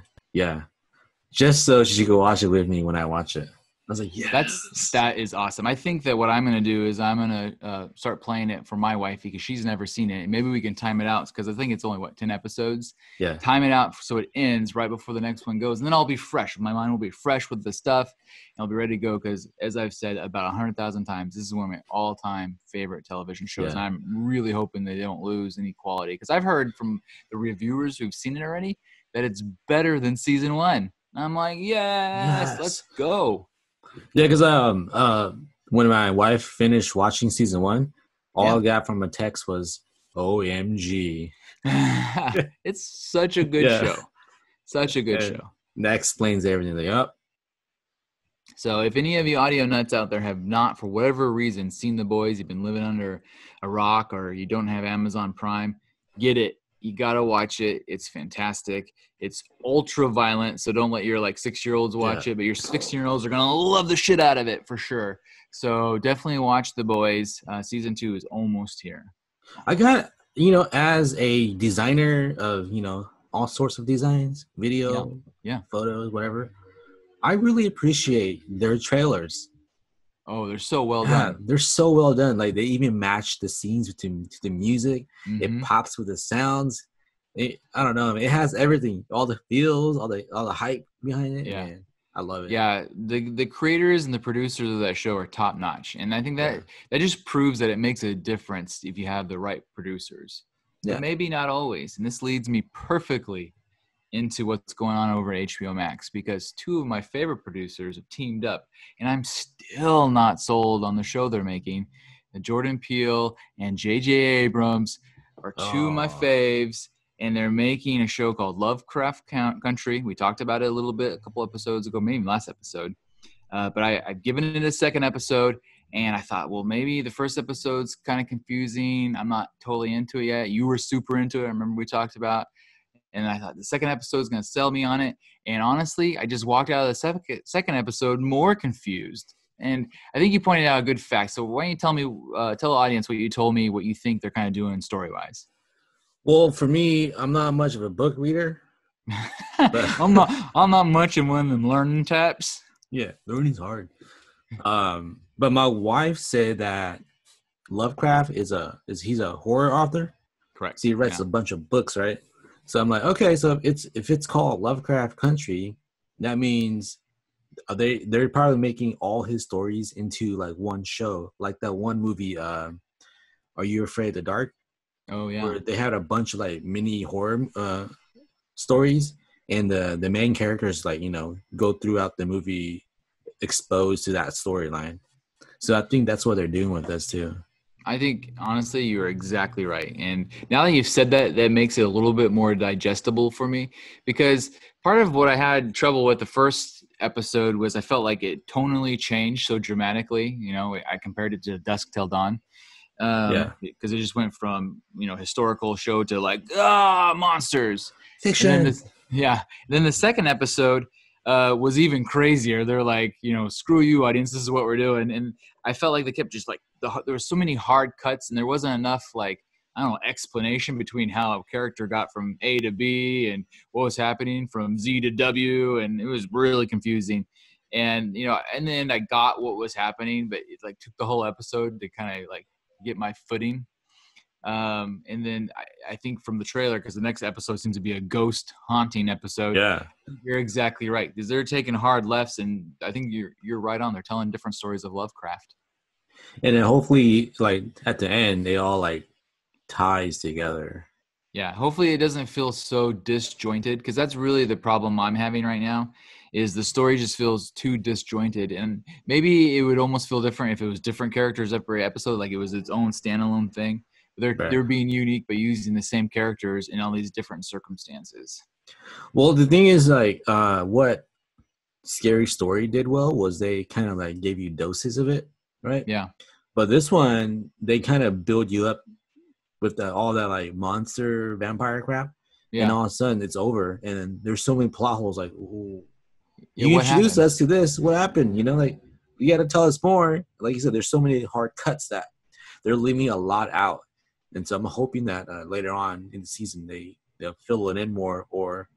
Speaker 2: watch it with me when I watch it. I was like, yeah,
Speaker 1: that is awesome. I think that what I'm going to do is I'm going to start playing it for my wife, because she's never seen it. Maybe we can time it out, because I think it's only 10 episodes.
Speaker 2: Yeah.
Speaker 1: Time it out so it ends right before the next one goes, and then I'll be fresh. My mind will be fresh with the stuff, and I'll be ready to go. Because as I've said about 100,000 times, this is one of my all-time favorite television shows, and I'm really hoping they don't lose any quality. Because I've heard from the reviewers who've seen it already that it's better than season 1. I'm like, yes, let's go.
Speaker 2: Yeah, because when my wife finished watching season 1, all I got from a text was OMG.
Speaker 1: It's such a good show. Such a good show.
Speaker 2: That explains everything. Yep.
Speaker 1: So if any of you audio nuts out there have not, for whatever reason, seen The Boys, you've been living under a rock, or you don't have Amazon Prime, get it. You got to watch it. It's fantastic. It's ultra violent, so don't let your 6-year-olds watch it, but your 16-year-olds are going to love the shit out of it for sure. So definitely watch The Boys. Season 2 is almost here.
Speaker 2: I got, as a designer of, all sorts of designs, video, photos, whatever, I really appreciate their trailers.
Speaker 1: Oh, they're so well done.
Speaker 2: They're so well done. Like, they even match the scenes to the music. Mm-hmm. It pops with the sounds. I don't know. It has everything. All the feels, all the hype behind it. Yeah. Man, I love it.
Speaker 1: Yeah, the creators and the producers of that show are top notch. And I think that just proves that it makes a difference if you have the right producers. Yeah. But maybe not always. And this leads me perfectly into what's going on over at HBO Max, because two of my favorite producers have teamed up, and I'm still not sold on the show they're making. Jordan Peele and J.J. Abrams are two of my faves, and they're making a show called Lovecraft Country. We talked about it a little bit a couple episodes ago, maybe last episode. But I've given it a second episode, and I thought, well, maybe the first episode's kind of confusing. I'm not totally into it yet. You were super into it. I remember we talked about. And I thought the second episode is going to sell me on it. And honestly, I just walked out of the second episode more confused. And I think you pointed out a good fact. So why don't you tell the audience what you told me, what you think they're kind of doing story-wise?
Speaker 2: Well, for me, I'm not much of a book reader.
Speaker 1: But I'm not much of one of them learning types.
Speaker 2: Yeah, learning's hard. But my wife said that Lovecraft he's a horror author.
Speaker 1: Correct.
Speaker 2: So he writes a bunch of books, right? So I'm like, okay, so if it's called Lovecraft Country, that means they're probably making all his stories into like one show, like that one movie, Are You Afraid of the Dark?
Speaker 1: Oh yeah,
Speaker 2: where they had a bunch of like mini horror stories, and the main characters like go throughout the movie exposed to that storyline. So I think that's what they're doing with this too.
Speaker 1: I think, honestly, you're exactly right. And now that you've said that, that makes it a little bit more digestible for me, because part of what I had trouble with the first episode was I felt like it tonally changed so dramatically. I compared it to Dusk Till Dawn. Because it just went from, historical show to like, monsters.
Speaker 2: Fiction.
Speaker 1: And then the second episode was even crazier. They're like, screw you, audience, this is what we're doing. And I felt like they kept just like, there were so many hard cuts, and there wasn't enough like, I don't know, explanation between how a character got from A to B and what was happening from Z to W, and it was really confusing. And and then I got what was happening, but it like took the whole episode to kind of like get my footing. And then I think from the trailer, because the next episode seems to be a ghost haunting episode.
Speaker 2: Yeah,
Speaker 1: you're exactly right, because they're taking hard lefts, and I think you're right on. They're telling different stories of Lovecraft.
Speaker 2: And then hopefully, like at the end, they all like ties together.
Speaker 1: Yeah, hopefully it doesn't feel so disjointed, because that's really the problem I'm having right now, is the story just feels too disjointed. And maybe it would almost feel different if it was different characters every episode, like it was its own standalone thing. They're being unique, but using the same characters in all these different circumstances.
Speaker 2: Well, the thing is, like, what Scary Story did well was they kind of like gave you doses of it, right?
Speaker 1: Yeah.
Speaker 2: But this one, they kind of build you up with all that like monster vampire crap, and all of a sudden it's over, and there's so many plot holes. Like, ooh, you introduced us to this. What happened? Like, you got to tell us more. Like you said, there's so many hard cuts that they're leaving a lot out, and so I'm hoping that later on in the season they'll fill it in more. Or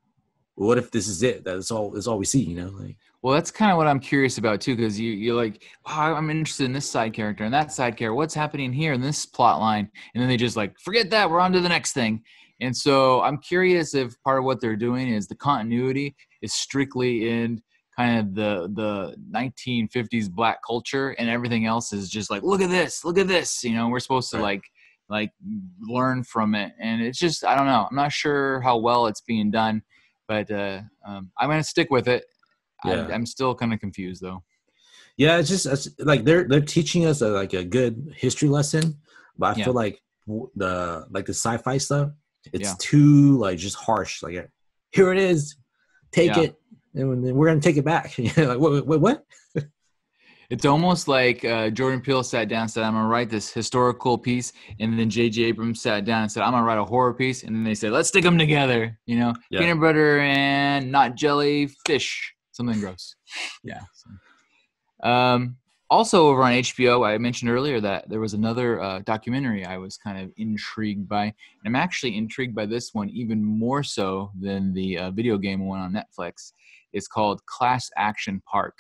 Speaker 2: what if this is it? That's all we see. Like.
Speaker 1: Well, that's kind of what I'm curious about too, because you're like, wow, I'm interested in this side character and that side character. What's happening here in this plot line? And then they just like, forget that, we're on to the next thing. And so I'm curious if part of what they're doing is the continuity is strictly in kind of the 1950s black culture, and everything else is just like, look at this. We're supposed to like learn from it. And it's just, I don't know. I'm not sure how well it's being done, but I'm going to stick with it. Yeah. I'm still kind of confused though.
Speaker 2: Yeah, it's like they're teaching us a good history lesson, but I feel like the sci-fi stuff, it's too like just harsh. Like, here it is, take it, and we're gonna take it back. Like, what?
Speaker 1: It's almost like Jordan Peele sat down and said, I'm going to write this historical piece. And then J.J. Abrams sat down and said, I'm going to write a horror piece. And then they said, let's stick them together. Peanut butter and not jellyfish. Something gross. Yeah. Also over on HBO, I mentioned earlier that there was another documentary I was kind of intrigued by. And I'm actually intrigued by this one even more so than the video game one on Netflix. It's called Class Action Park.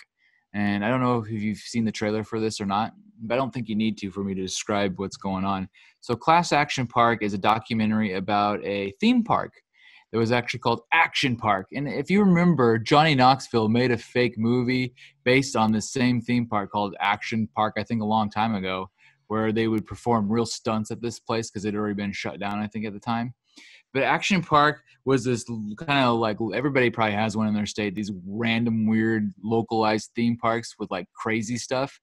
Speaker 1: And I don't know if you've seen the trailer for this or not, but I don't think you need to for me to describe what's going on. So Class Action Park is a documentary about a theme park that was actually called Action Park. And if you remember, Johnny Knoxville made a fake movie based on the same theme park called Action Park, I think a long time ago, where they would perform real stunts at this place because it had already been shut down, I think, at the time. But Action Park was this kind of like, everybody probably has one in their state, these random weird localized theme parks with like crazy stuff.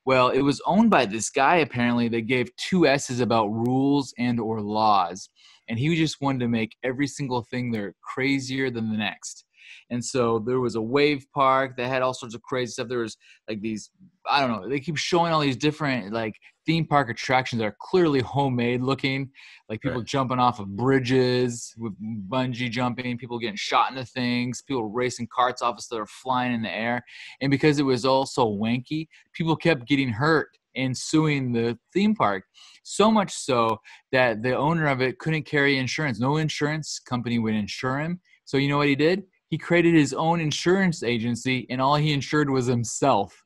Speaker 1: Well, it was owned by this guy apparently that gave two S's about rules and or laws. And he just wanted to make every single thing there crazier than the next. And so there was a wave park that had all sorts of crazy stuff. There was like these, I don't know, they keep showing all these different like theme park attractions that are clearly homemade looking, like people
Speaker 2: Right.
Speaker 1: jumping off of bridges with bungee jumping, people getting shot into things, people racing carts off us that are flying in the air. And because it was all so wanky, people kept getting hurt and suing the theme park. So much so that the owner of it couldn't carry insurance. No insurance company would insure him. So you know what he did? He created his own insurance agency, and all he insured was himself.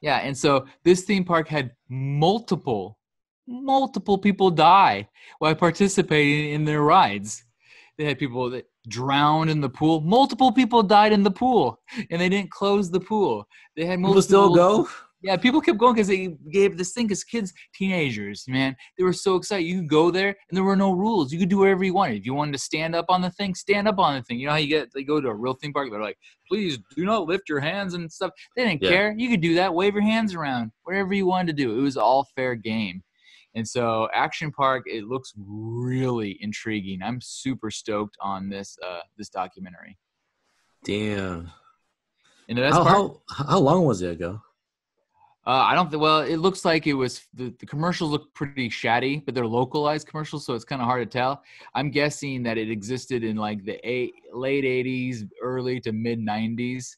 Speaker 1: Yeah, and so this theme park had multiple people die while participating in their rides. They had people that drowned in the pool. Multiple people died in the pool, and they didn't close the pool. They had
Speaker 2: People
Speaker 1: multiple
Speaker 2: still
Speaker 1: people.
Speaker 2: go.
Speaker 1: Yeah, people kept going because they gave this thing, because kids, teenagers, man, they were so excited. You could go there and there were no rules. You could do whatever you wanted. If you wanted to stand up on the thing, stand up on the thing. You know how they go to a real theme park, they're like, please do not lift your hands and stuff. They didn't
Speaker 2: Yeah.
Speaker 1: care. You could do that, wave your hands around, whatever you wanted to do. It was all fair game. And so Action Park, it looks really intriguing. I'm super stoked on this documentary.
Speaker 2: Damn.
Speaker 1: And the best
Speaker 2: How
Speaker 1: part,
Speaker 2: how how long was it ago?
Speaker 1: I don't think. Well, it looks like it was the commercials look pretty shatty, but they're localized commercials, so it's kind of hard to tell. I'm guessing that it existed in like the late '80s, early to mid '90s.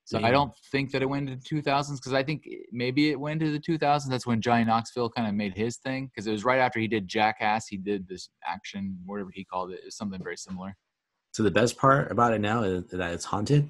Speaker 1: So I
Speaker 2: Damn.
Speaker 1: don't think that it went into 2000s, because I think maybe it went into the 2000s. That's when Johnny Knoxville kind of made his thing, because it was right after he did Jackass. He did this action, whatever he called it. It was something very similar.
Speaker 2: So the best part about it now is that it's haunted.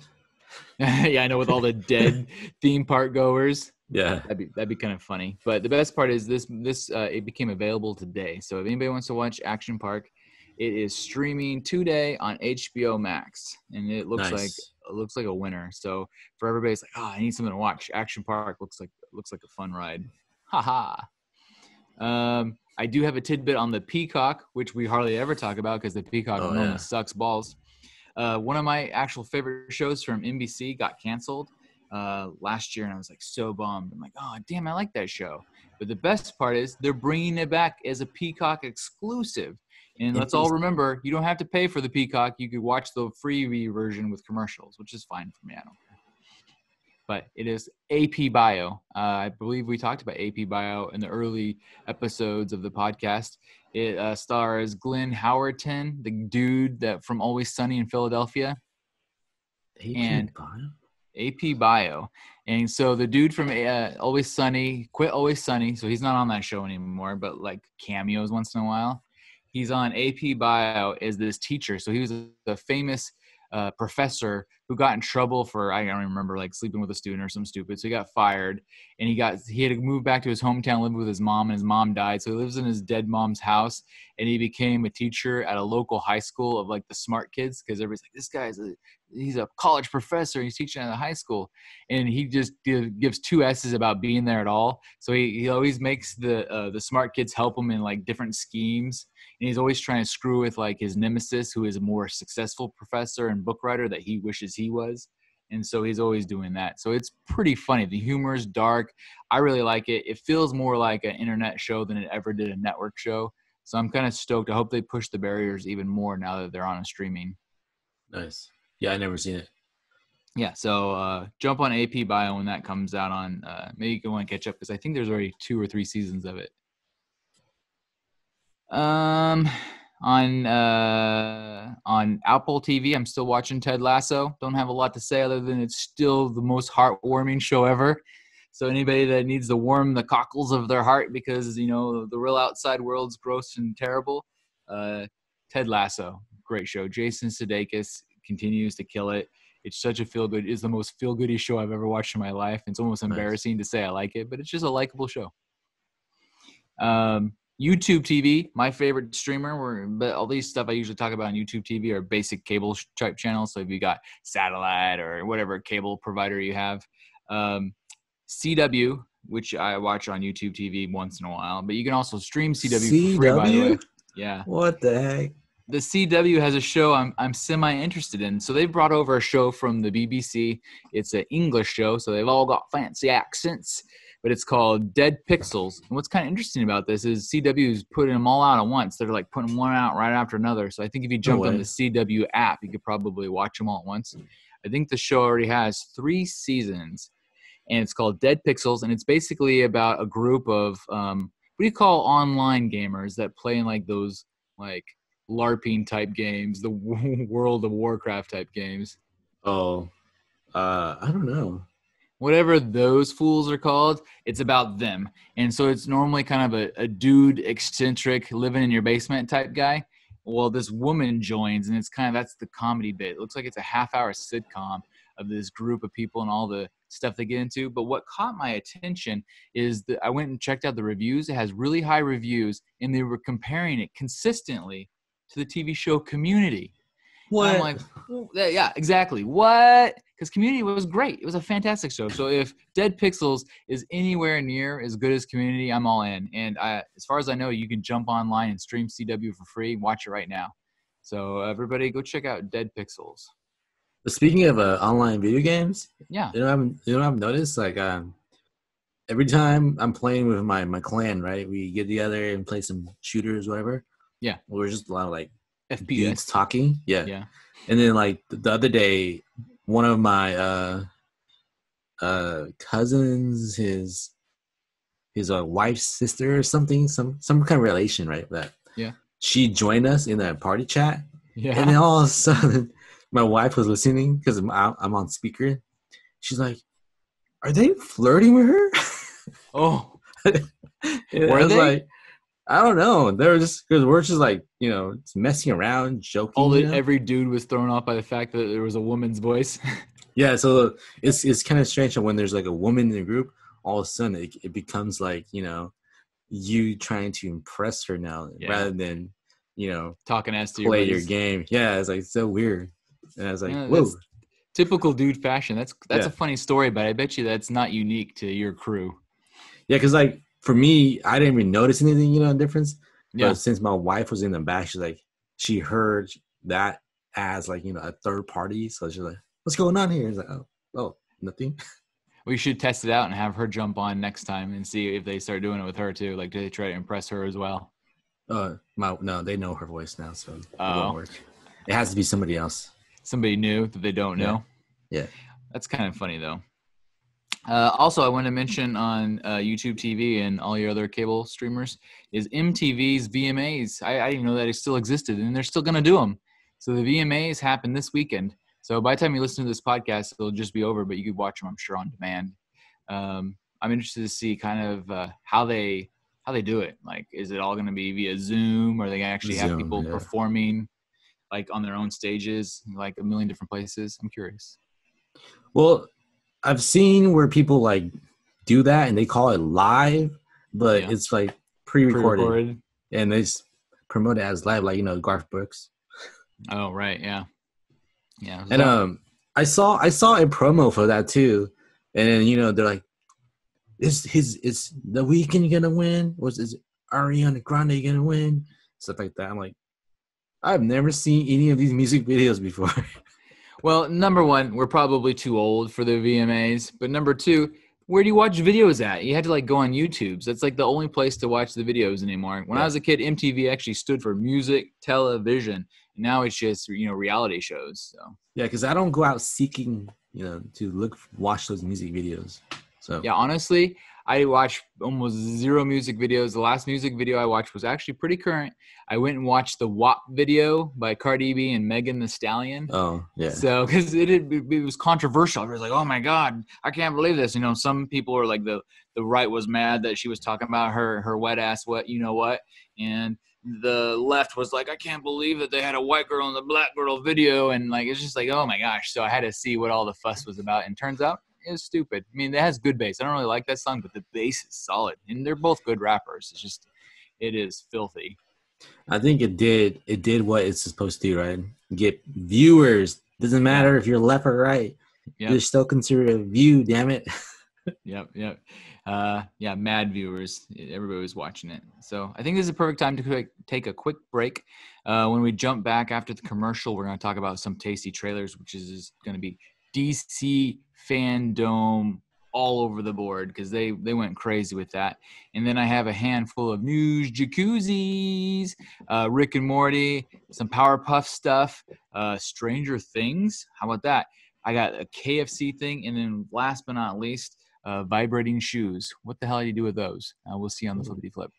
Speaker 1: Yeah, I know, with all the dead theme park goers.
Speaker 2: Yeah.
Speaker 1: That'd be kind of funny. But the best part is this it became available today. So if anybody wants to watch Action Park, it is streaming today on HBO Max, and
Speaker 2: Nice.
Speaker 1: it looks like a winner. So for everybody, it's like, oh, I need something to watch. Action Park looks like a fun ride. Haha. I do have a tidbit on the Peacock, which we hardly ever talk about because the Peacock
Speaker 2: Oh
Speaker 1: normally
Speaker 2: yeah.
Speaker 1: sucks balls. One of my actual favorite shows from NBC got canceled last year, and I was like so bummed. I'm like, oh damn, I like that show. But the best part is they're bringing it back as a Peacock exclusive. And let's all
Speaker 2: NBC.
Speaker 1: remember, you don't have to pay for the Peacock. You could watch the freebie version with commercials, which is fine for me. I don't care. But it is AP Bio. I believe we talked about AP Bio in the early episodes of the podcast. It stars Glenn Howerton, the dude that from Always Sunny in Philadelphia,
Speaker 2: AP
Speaker 1: and
Speaker 2: Bio.
Speaker 1: AP Bio. And so the dude from Always Sunny quit Always Sunny, so he's not on that show anymore, but like cameos once in a while. He's on AP Bio as this teacher. So he was a famous professor who got in trouble for, I don't remember, like sleeping with a student or some stupid. So he got fired, and he had to move back to his hometown, live with his mom, and his mom died. So he lives in his dead mom's house, and he became a teacher at a local high school of like the smart kids, because everybody's like, this guy's he's a college professor. He's teaching at a high school, and he just gives two S's about being there at all. So he always makes the smart kids help him in like different schemes, and he's always trying to screw with like his nemesis, who is a more successful professor and book writer that he wishes he was. And so he's always doing that. So it's pretty funny. The humor is dark. I really like it. It feels more like an internet show than it ever did a network show. So I'm kind of stoked. I hope they push the barriers even more now that they're on a streaming.
Speaker 2: Nice. Yeah, I never seen it.
Speaker 1: Yeah, so jump on AP Bio when that comes out on. Maybe you can want to catch up, because I think there's already 2 or 3 seasons of it. On Apple TV, I'm still watching Ted Lasso. Don't have a lot to say other than it's still the most heartwarming show ever. So anybody that needs to warm the cockles of their heart because the real outside world's gross and terrible, Ted Lasso, great show. Jason Sudeikis continues to kill it. It's such a feel-good. It's the most feel-goody show I've ever watched in my life. It's almost
Speaker 2: Nice.
Speaker 1: embarrassing to say I like it, but it's just a likable show. YouTube TV, my favorite streamer. But all these stuff I usually talk about on YouTube TV are basic cable type channels. So if you got satellite or whatever cable provider you have, CW, which I watch on YouTube TV once in a while. But you can also stream CW for free, by the way.
Speaker 2: CW?
Speaker 1: Yeah.
Speaker 2: What the heck?
Speaker 1: the CW has a show I'm semi interested in. So they've brought over a show from the BBC. It's an English show, so they've all got fancy accents. But it's called Dead Pixels. And what's kind of interesting about this is CW's putting them all out at once. They're like putting one out right after another. So I think if you
Speaker 2: No
Speaker 1: jumped on the
Speaker 2: way.
Speaker 1: CW app, you could probably watch them all at once. I think the show already has 3 seasons, and it's called Dead Pixels, and it's basically about a group of what do you call online gamers that play in like those like LARPing type games, the World of Warcraft type games.
Speaker 2: Oh, I don't know.
Speaker 1: Whatever those fools are called, it's about them. And so it's normally kind of a dude, eccentric, living in your basement type guy. Well, this woman joins, and it's kind of that's the comedy bit. It looks like it's a half-hour sitcom of this group of people and all the stuff they get into. But what caught my attention is that I went and checked out the reviews. It has really high reviews, and they were comparing it consistently to the TV show Community. And I'm
Speaker 2: What?
Speaker 1: like, well, yeah, exactly. What? Because Community was great. It was a fantastic show. So if Dead Pixels is anywhere near as good as Community, I'm all in. And as far as I know, you can jump online and stream CW for free. Watch it right now. So everybody, go check out Dead Pixels.
Speaker 2: But speaking of online video games,
Speaker 1: Yeah.
Speaker 2: I've noticed like every time I'm playing with my clan, right? We get together and play some shooters, whatever.
Speaker 1: Yeah.
Speaker 2: We're just a lot of like
Speaker 1: FPS.
Speaker 2: dudes talking. Yeah.
Speaker 1: Yeah.
Speaker 2: And then like the other day, one of my cousins, his wife's sister or something, some kind of relation, right? That
Speaker 1: Yeah.
Speaker 2: she joined us in that party chat.
Speaker 1: Yeah.
Speaker 2: And then all of a sudden, my wife was listening because I'm on speaker. She's like, "Are they flirting with her?"
Speaker 1: Oh.
Speaker 2: And I was like, I don't know. They were just because we're just like messing around, joking.
Speaker 1: Every dude was thrown off by the fact that there was a woman's voice.
Speaker 2: Yeah, so it's kind of strange that when there's like a woman in the group, all of a sudden it becomes like you trying to impress her now rather than
Speaker 1: talking as to
Speaker 2: play your game. Yeah, it's like so weird. And I was like, whoa.
Speaker 1: Typical dude fashion. That's a funny story, but I bet you that's not unique to your crew.
Speaker 2: Yeah, because like for me, I didn't even notice anything, difference.
Speaker 1: Yeah.
Speaker 2: But since my wife was in the back, she's like, she heard that as like a third party, so she's like, "What's going on here?" It's like, "Oh, nothing."
Speaker 1: We should test it out and have her jump on next time and see if they start doing it with her too. Like, do they try to impress her as well?
Speaker 2: No, they know her voice now, so it won't work. It has to be somebody else.
Speaker 1: Somebody new that they don't know.
Speaker 2: Yeah.
Speaker 1: That's kind of funny though. Also, I want to mention on YouTube TV and all your other cable streamers is MTV's VMAs. I didn't even know that it still existed, and they're still going to do them. So the VMAs happen this weekend. So by the time you listen to this podcast, it'll just be over, but you could watch them, I'm sure, on demand. I'm interested to see kind of how they do it. Like, is it all going to be via Zoom, or are they going to actually have people performing like on their own stages, like a million different places? I'm curious.
Speaker 2: Well, I've seen where people like do that and they call it live, but it's like pre-recorded. And they promote it as live, like Garth Brooks.
Speaker 1: Oh right, yeah.
Speaker 2: And I saw a promo for that too, and then they're like, is The Weeknd gonna win? Is Ariana Grande gonna win? Stuff like that. I'm like, I've never seen any of these music videos before.
Speaker 1: Well, number one, we're probably too old for the VMAs. But number two, where do you watch videos at? You had to like go on YouTube. So that's like the only place to watch the videos anymore. When I was a kid, MTV actually stood for music television. And now it's just, reality shows. So
Speaker 2: yeah, because I don't go out seeking, to watch those music videos. So
Speaker 1: yeah, honestly, I watch almost zero music videos. The last music video I watched was actually pretty current. I went and watched the WAP video by Cardi B and Megan Thee Stallion.
Speaker 2: Oh, yeah.
Speaker 1: So, because it was controversial. Everyone's like, oh, my God, I can't believe this. Some people were like, the right was mad that she was talking about her wet ass, what. And the left was like, I can't believe that they had a white girl and a black girl video. And, like, it's just like, oh, my gosh. So I had to see what all the fuss was about. And turns out, is stupid. I mean, it has good bass. I don't really like that song, but the bass is solid, and they're both good rappers. It's just, it is filthy.
Speaker 2: I think it did what it's supposed to do, right? Get viewers. Doesn't matter if you're left or right. You're still considered a view. Damn it.
Speaker 1: Yep. Mad viewers. Everybody was watching it. So I think this is a perfect time to take a quick break. When we jump back after the commercial, we're going to talk about some tasty trailers, which is going to be DC Fandom all over the board because they went crazy with that. And then I have a handful of news jacuzzis, Rick and Morty, some Powerpuff stuff, Stranger Things. How about that? I got a KFC thing, and then last but not least, vibrating shoes. What the hell do you do with those? We'll see on the flippity flip.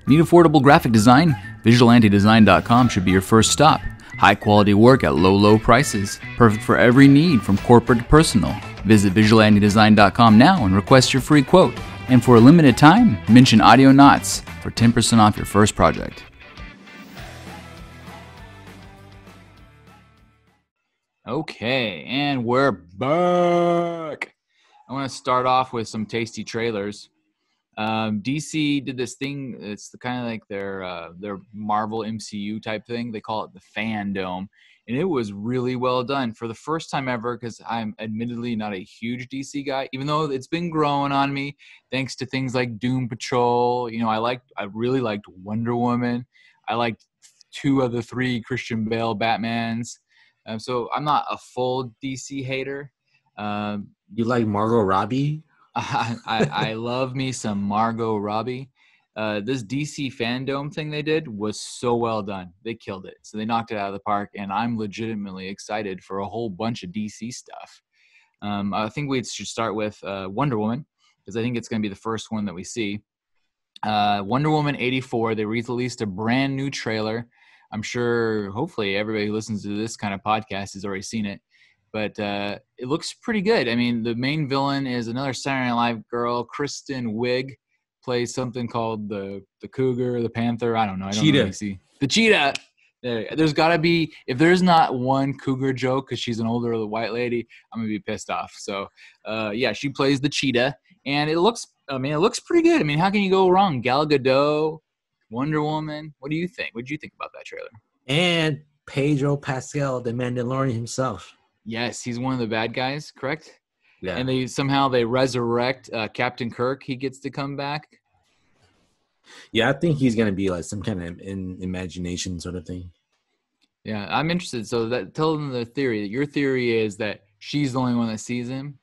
Speaker 1: Need affordable graphic design? VisualAntiDesign.com should be your first stop. High quality work at low prices. Perfect for every need from corporate to personal. Visit VisualAntiDesign.com now and request your free quote. And for a limited time, mention Audionots for 10% off your first project. Okay, and we're back. I want to start off with some tasty trailers. DC did this thing. It's kind of like their Marvel MCU type thing. They call it the Fandom, and it was really well done for the first time ever. Because I'm admittedly not a huge DC guy, even though it's been growing on me thanks to things like Doom Patrol. You know, I really liked Wonder Woman. I liked 2 of the 3 Christian Bale Batmans. So I'm not a full DC hater.
Speaker 2: You like Margot Robbie?
Speaker 1: I love me some Margot Robbie. This DC Fandom thing they did was so well done. They killed it. So they knocked it out of the park, and I'm legitimately excited for a whole bunch of DC stuff. I think we should start with Wonder Woman, because I think it's going to be the first one that we see. Wonder Woman 84, they released a brand new trailer. I'm sure, hopefully, everybody who listens to this kind of podcast has already seen it. But it looks pretty good. I mean, the main villain is another Saturday Night Live girl. Kristen Wiig plays something called the cougar, the panther. I don't know. I don't really see the cheetah. There's got to be, if there's not one cougar joke because she's an older white lady, I'm gonna be pissed off. So yeah, she plays the cheetah, and it looks pretty good. I mean, how can you go wrong? Gal Gadot, Wonder Woman. What do you think? What did you think about that trailer?
Speaker 2: And Pedro Pascal, the Mandalorian himself.
Speaker 1: Yes, he's one of the bad guys, correct?
Speaker 2: Yeah.
Speaker 1: And they resurrect Captain Kirk. He gets to come back.
Speaker 2: Yeah, I think he's gonna be like some kind of imagination sort of thing.
Speaker 1: Yeah, I'm interested. So tell them the theory. Your theory is that she's the only one that sees him.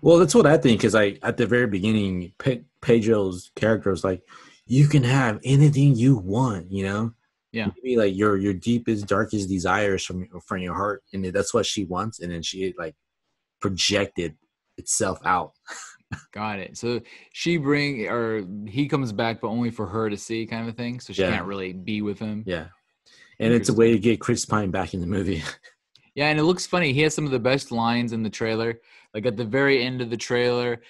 Speaker 2: Well, that's what I think. Because at the very beginning, Pedro's character was like, "You can have anything you want," you know.
Speaker 1: Yeah.
Speaker 2: Maybe like your deepest, darkest desires from your heart, and that's what she wants, and then she like projected itself out.
Speaker 1: Got it. So he comes back, but only for her to see, kind of a thing. So she can't really be with him.
Speaker 2: Yeah, and it's a way to get Chris Pine back in the movie.
Speaker 1: Yeah, and it looks funny. He has some of the best lines in the trailer. Like at the very end of the trailer,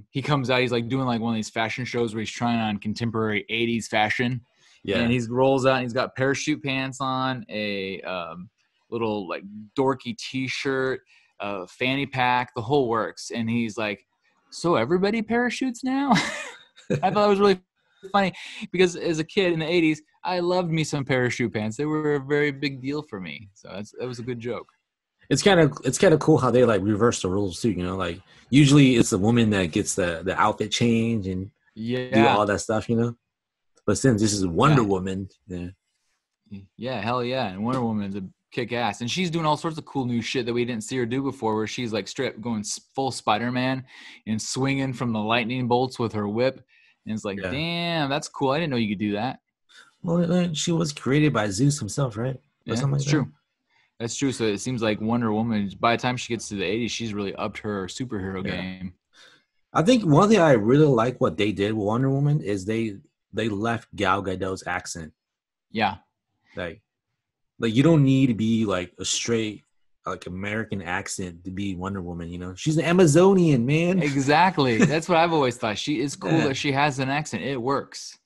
Speaker 1: he comes out. He's like doing like one of these fashion shows where he's trying on contemporary '80s fashion. Yeah, and he rolls out and he's got parachute pants on, a little like dorky T-shirt, fanny pack, the whole works. And he's like, "So everybody parachutes now?" I thought it was really funny because as a kid in the '80s, I loved me some parachute pants. They were a very big deal for me. So that was a good joke.
Speaker 2: It's kind of cool how they like reverse the rules too. You know, like usually it's the woman that gets the outfit change and do all that stuff. You know. But since this is Wonder Woman,
Speaker 1: yeah, hell yeah, and Wonder Woman's a kick ass, and she's doing all sorts of cool new shit that we didn't see her do before, where she's like going full Spider-Man and swinging from the lightning bolts with her whip, and it's like, damn, that's cool. I didn't know you could do that.
Speaker 2: Well, she was created by Zeus himself, right?
Speaker 1: Yeah, that's true. That's true. So it seems like Wonder Woman, by the time she gets to the '80s, she's really upped her superhero game.
Speaker 2: I think one thing I really like what they did with Wonder Woman is they left Gal Gadot's accent.
Speaker 1: Yeah.
Speaker 2: Like you don't need to be like a straight like American accent to be Wonder Woman, you know? She's an Amazonian, man.
Speaker 1: Exactly. That's what I've always thought. She is cool that she has an accent. It works.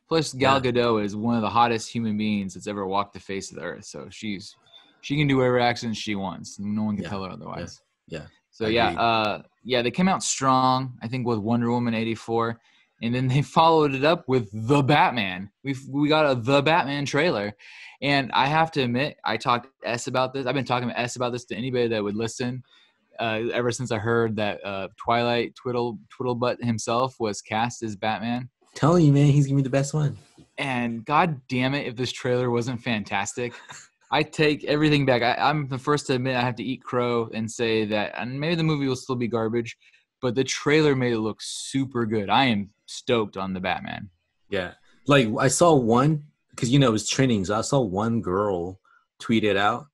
Speaker 1: Plus Gal Gadot is one of the hottest human beings that's ever walked the face of the earth. So she can do whatever accent she wants. No one can tell her otherwise.
Speaker 2: Yeah.
Speaker 1: So they came out strong, I think, with Wonder Woman 84. And then they followed it up with The Batman. We got The Batman trailer. And I have to admit, I talked to S about this. I've been talking to S about this to anybody that would listen ever since I heard that Twilight Twiddlebutt himself was cast as Batman.
Speaker 2: Telling you, man, he's going to be the best one.
Speaker 1: And God damn it, if this trailer wasn't fantastic. I take everything back. I'm the first to admit I have to eat crow and say that, and maybe the movie will still be garbage, but the trailer made it look super good. I am stoked on the Batman.
Speaker 2: Yeah. Like I saw one because it was training, so I saw one girl tweet it out,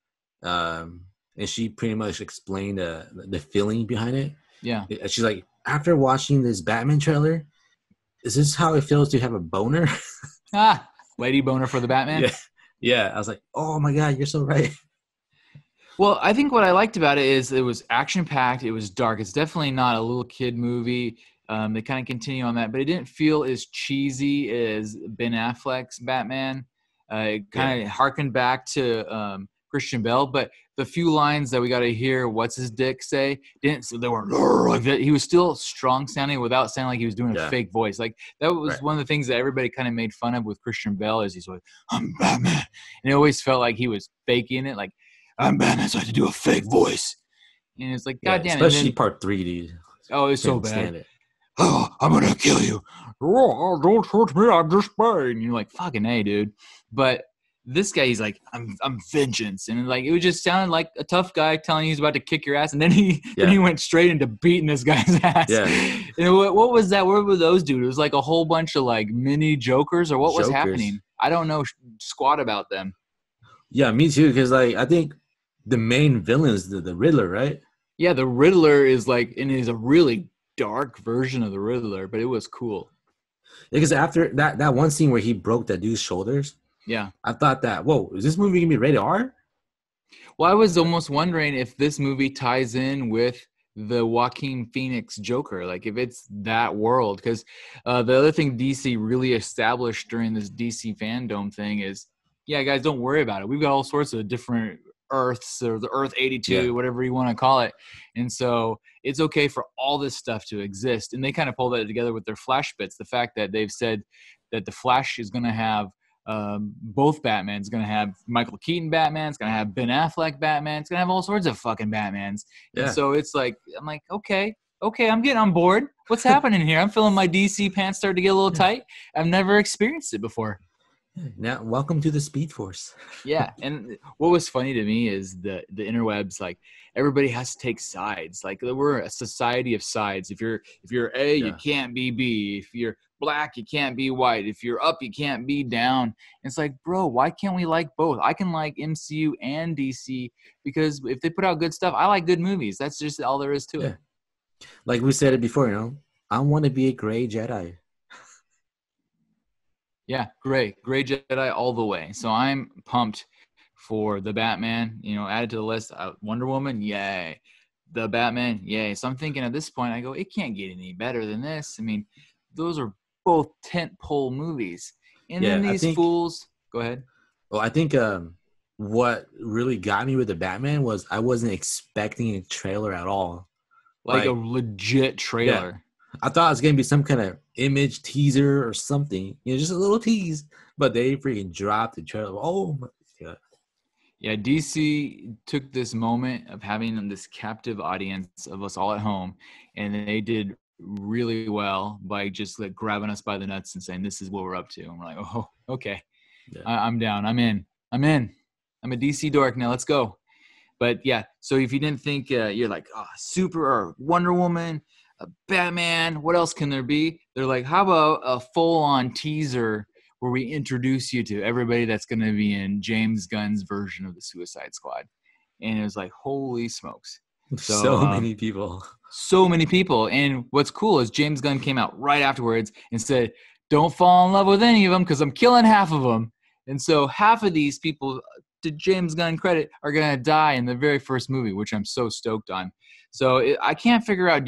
Speaker 2: and she pretty much explained the feeling behind it.
Speaker 1: Yeah.
Speaker 2: She's like, after watching this Batman trailer, is this how it feels to have a boner?
Speaker 1: Lady boner for the Batman.
Speaker 2: Yeah. Yeah. I was like, oh my God, you're so right.
Speaker 1: Well, I think what I liked about it is it was action packed. It was dark. It's definitely not a little kid movie. They kind of continue on that, but it didn't feel as cheesy as Ben Affleck's Batman. It kind of harkened back to Christian Bale, but the few lines that we got to hear, what's his dick say, didn't. So they weren't like that. He was still strong sounding without sounding like he was doing a fake voice. Like that was one of the things that everybody kind of made fun of with Christian Bale, is he's like, I'm Batman, and it always felt like he was faking it, like. I'm Batman, so I have to do a fake voice. And it's like, God damn it.
Speaker 2: Especially part 3, dude.
Speaker 1: Oh, it's so bad.
Speaker 2: Oh,
Speaker 1: I'm going to kill you. Oh, don't hurt me. I'm just playing. And you're like, fucking A, dude. But this guy, he's like, I'm vengeance. And like, it was just sounded like a tough guy telling you he's about to kick your ass. And then he went straight into beating this guy's ass. Yeah. And what was that? What were those dudes? It was like a whole bunch of like mini Jokers, or what was happening? I don't know squat about them.
Speaker 2: Yeah, me too. Because like, I think the main villain is the Riddler, right?
Speaker 1: Yeah, the Riddler is like, and is a really dark version of the Riddler, but it was cool.
Speaker 2: Because after that one scene where he broke that dude's shoulders, I thought that, whoa, is this movie gonna be rated R?
Speaker 1: Well, I was almost wondering if this movie ties in with the Joaquin Phoenix Joker, like if it's that world. Because the other thing DC really established during this DC Fandom thing is, yeah, guys, don't worry about it. We've got all sorts of different Earths, or the Earth 82, whatever you want to call it. And so it's okay for all this stuff to exist. And they kind of pull that together with their Flash bits. The fact that they've said that the Flash is going to have both Batmans, going to have Michael Keaton Batman, it's going to have Ben Affleck Batman, it's going to have all sorts of fucking Batmans. Yeah. And so it's like, I'm like, okay, I'm getting on board. What's happening here? I'm feeling my DC pants start to get a little tight. I've never experienced it before.
Speaker 2: Now, welcome to the Speed Force.
Speaker 1: Yeah, and what was funny to me is the interwebs. Like, everybody has to take sides. Like, we're a society of sides. If you're A, you can't be B. If you're black, you can't be white. If you're up, you can't be down. And it's like, bro, why can't we like both? I can like MCU and DC because if they put out good stuff, I like good movies. That's just all there is to it.
Speaker 2: Like we said it before, I want to be a gray Jedi.
Speaker 1: Yeah, gray Jedi all the way. So I'm pumped for the Batman, added to the list. Wonder Woman, yay. The Batman, yay. So I'm thinking at this point, I go, it can't get any better than this. I mean, those are both tentpole movies. And then these fools, go ahead.
Speaker 2: Well, I think what really got me with the Batman was I wasn't expecting a trailer at all.
Speaker 1: Like a legit trailer.
Speaker 2: Yeah. I thought it was going to be some kind of image teaser or something. Just a little tease. But they freaking dropped the trailer. Oh, my God.
Speaker 1: Yeah, DC took this moment of having this captive audience of us all at home, and they did really well by just like grabbing us by the nuts and saying, this is what we're up to. And we're like, oh, okay. Yeah. I'm down. I'm in. I'm a DC dork now. Let's go. But, yeah, so if you didn't think you're like, Super or Wonder Woman – a Batman, what else can there be? They're like, how about a full-on teaser where we introduce you to everybody that's going to be in James Gunn's version of the Suicide Squad? And it was like, holy smokes.
Speaker 2: So many people.
Speaker 1: So many people. And what's cool is James Gunn came out right afterwards and said, don't fall in love with any of them because I'm killing half of them. And so half of these people, to James Gunn credit, are going to die in the very first movie, which I'm so stoked on. So I can't figure out,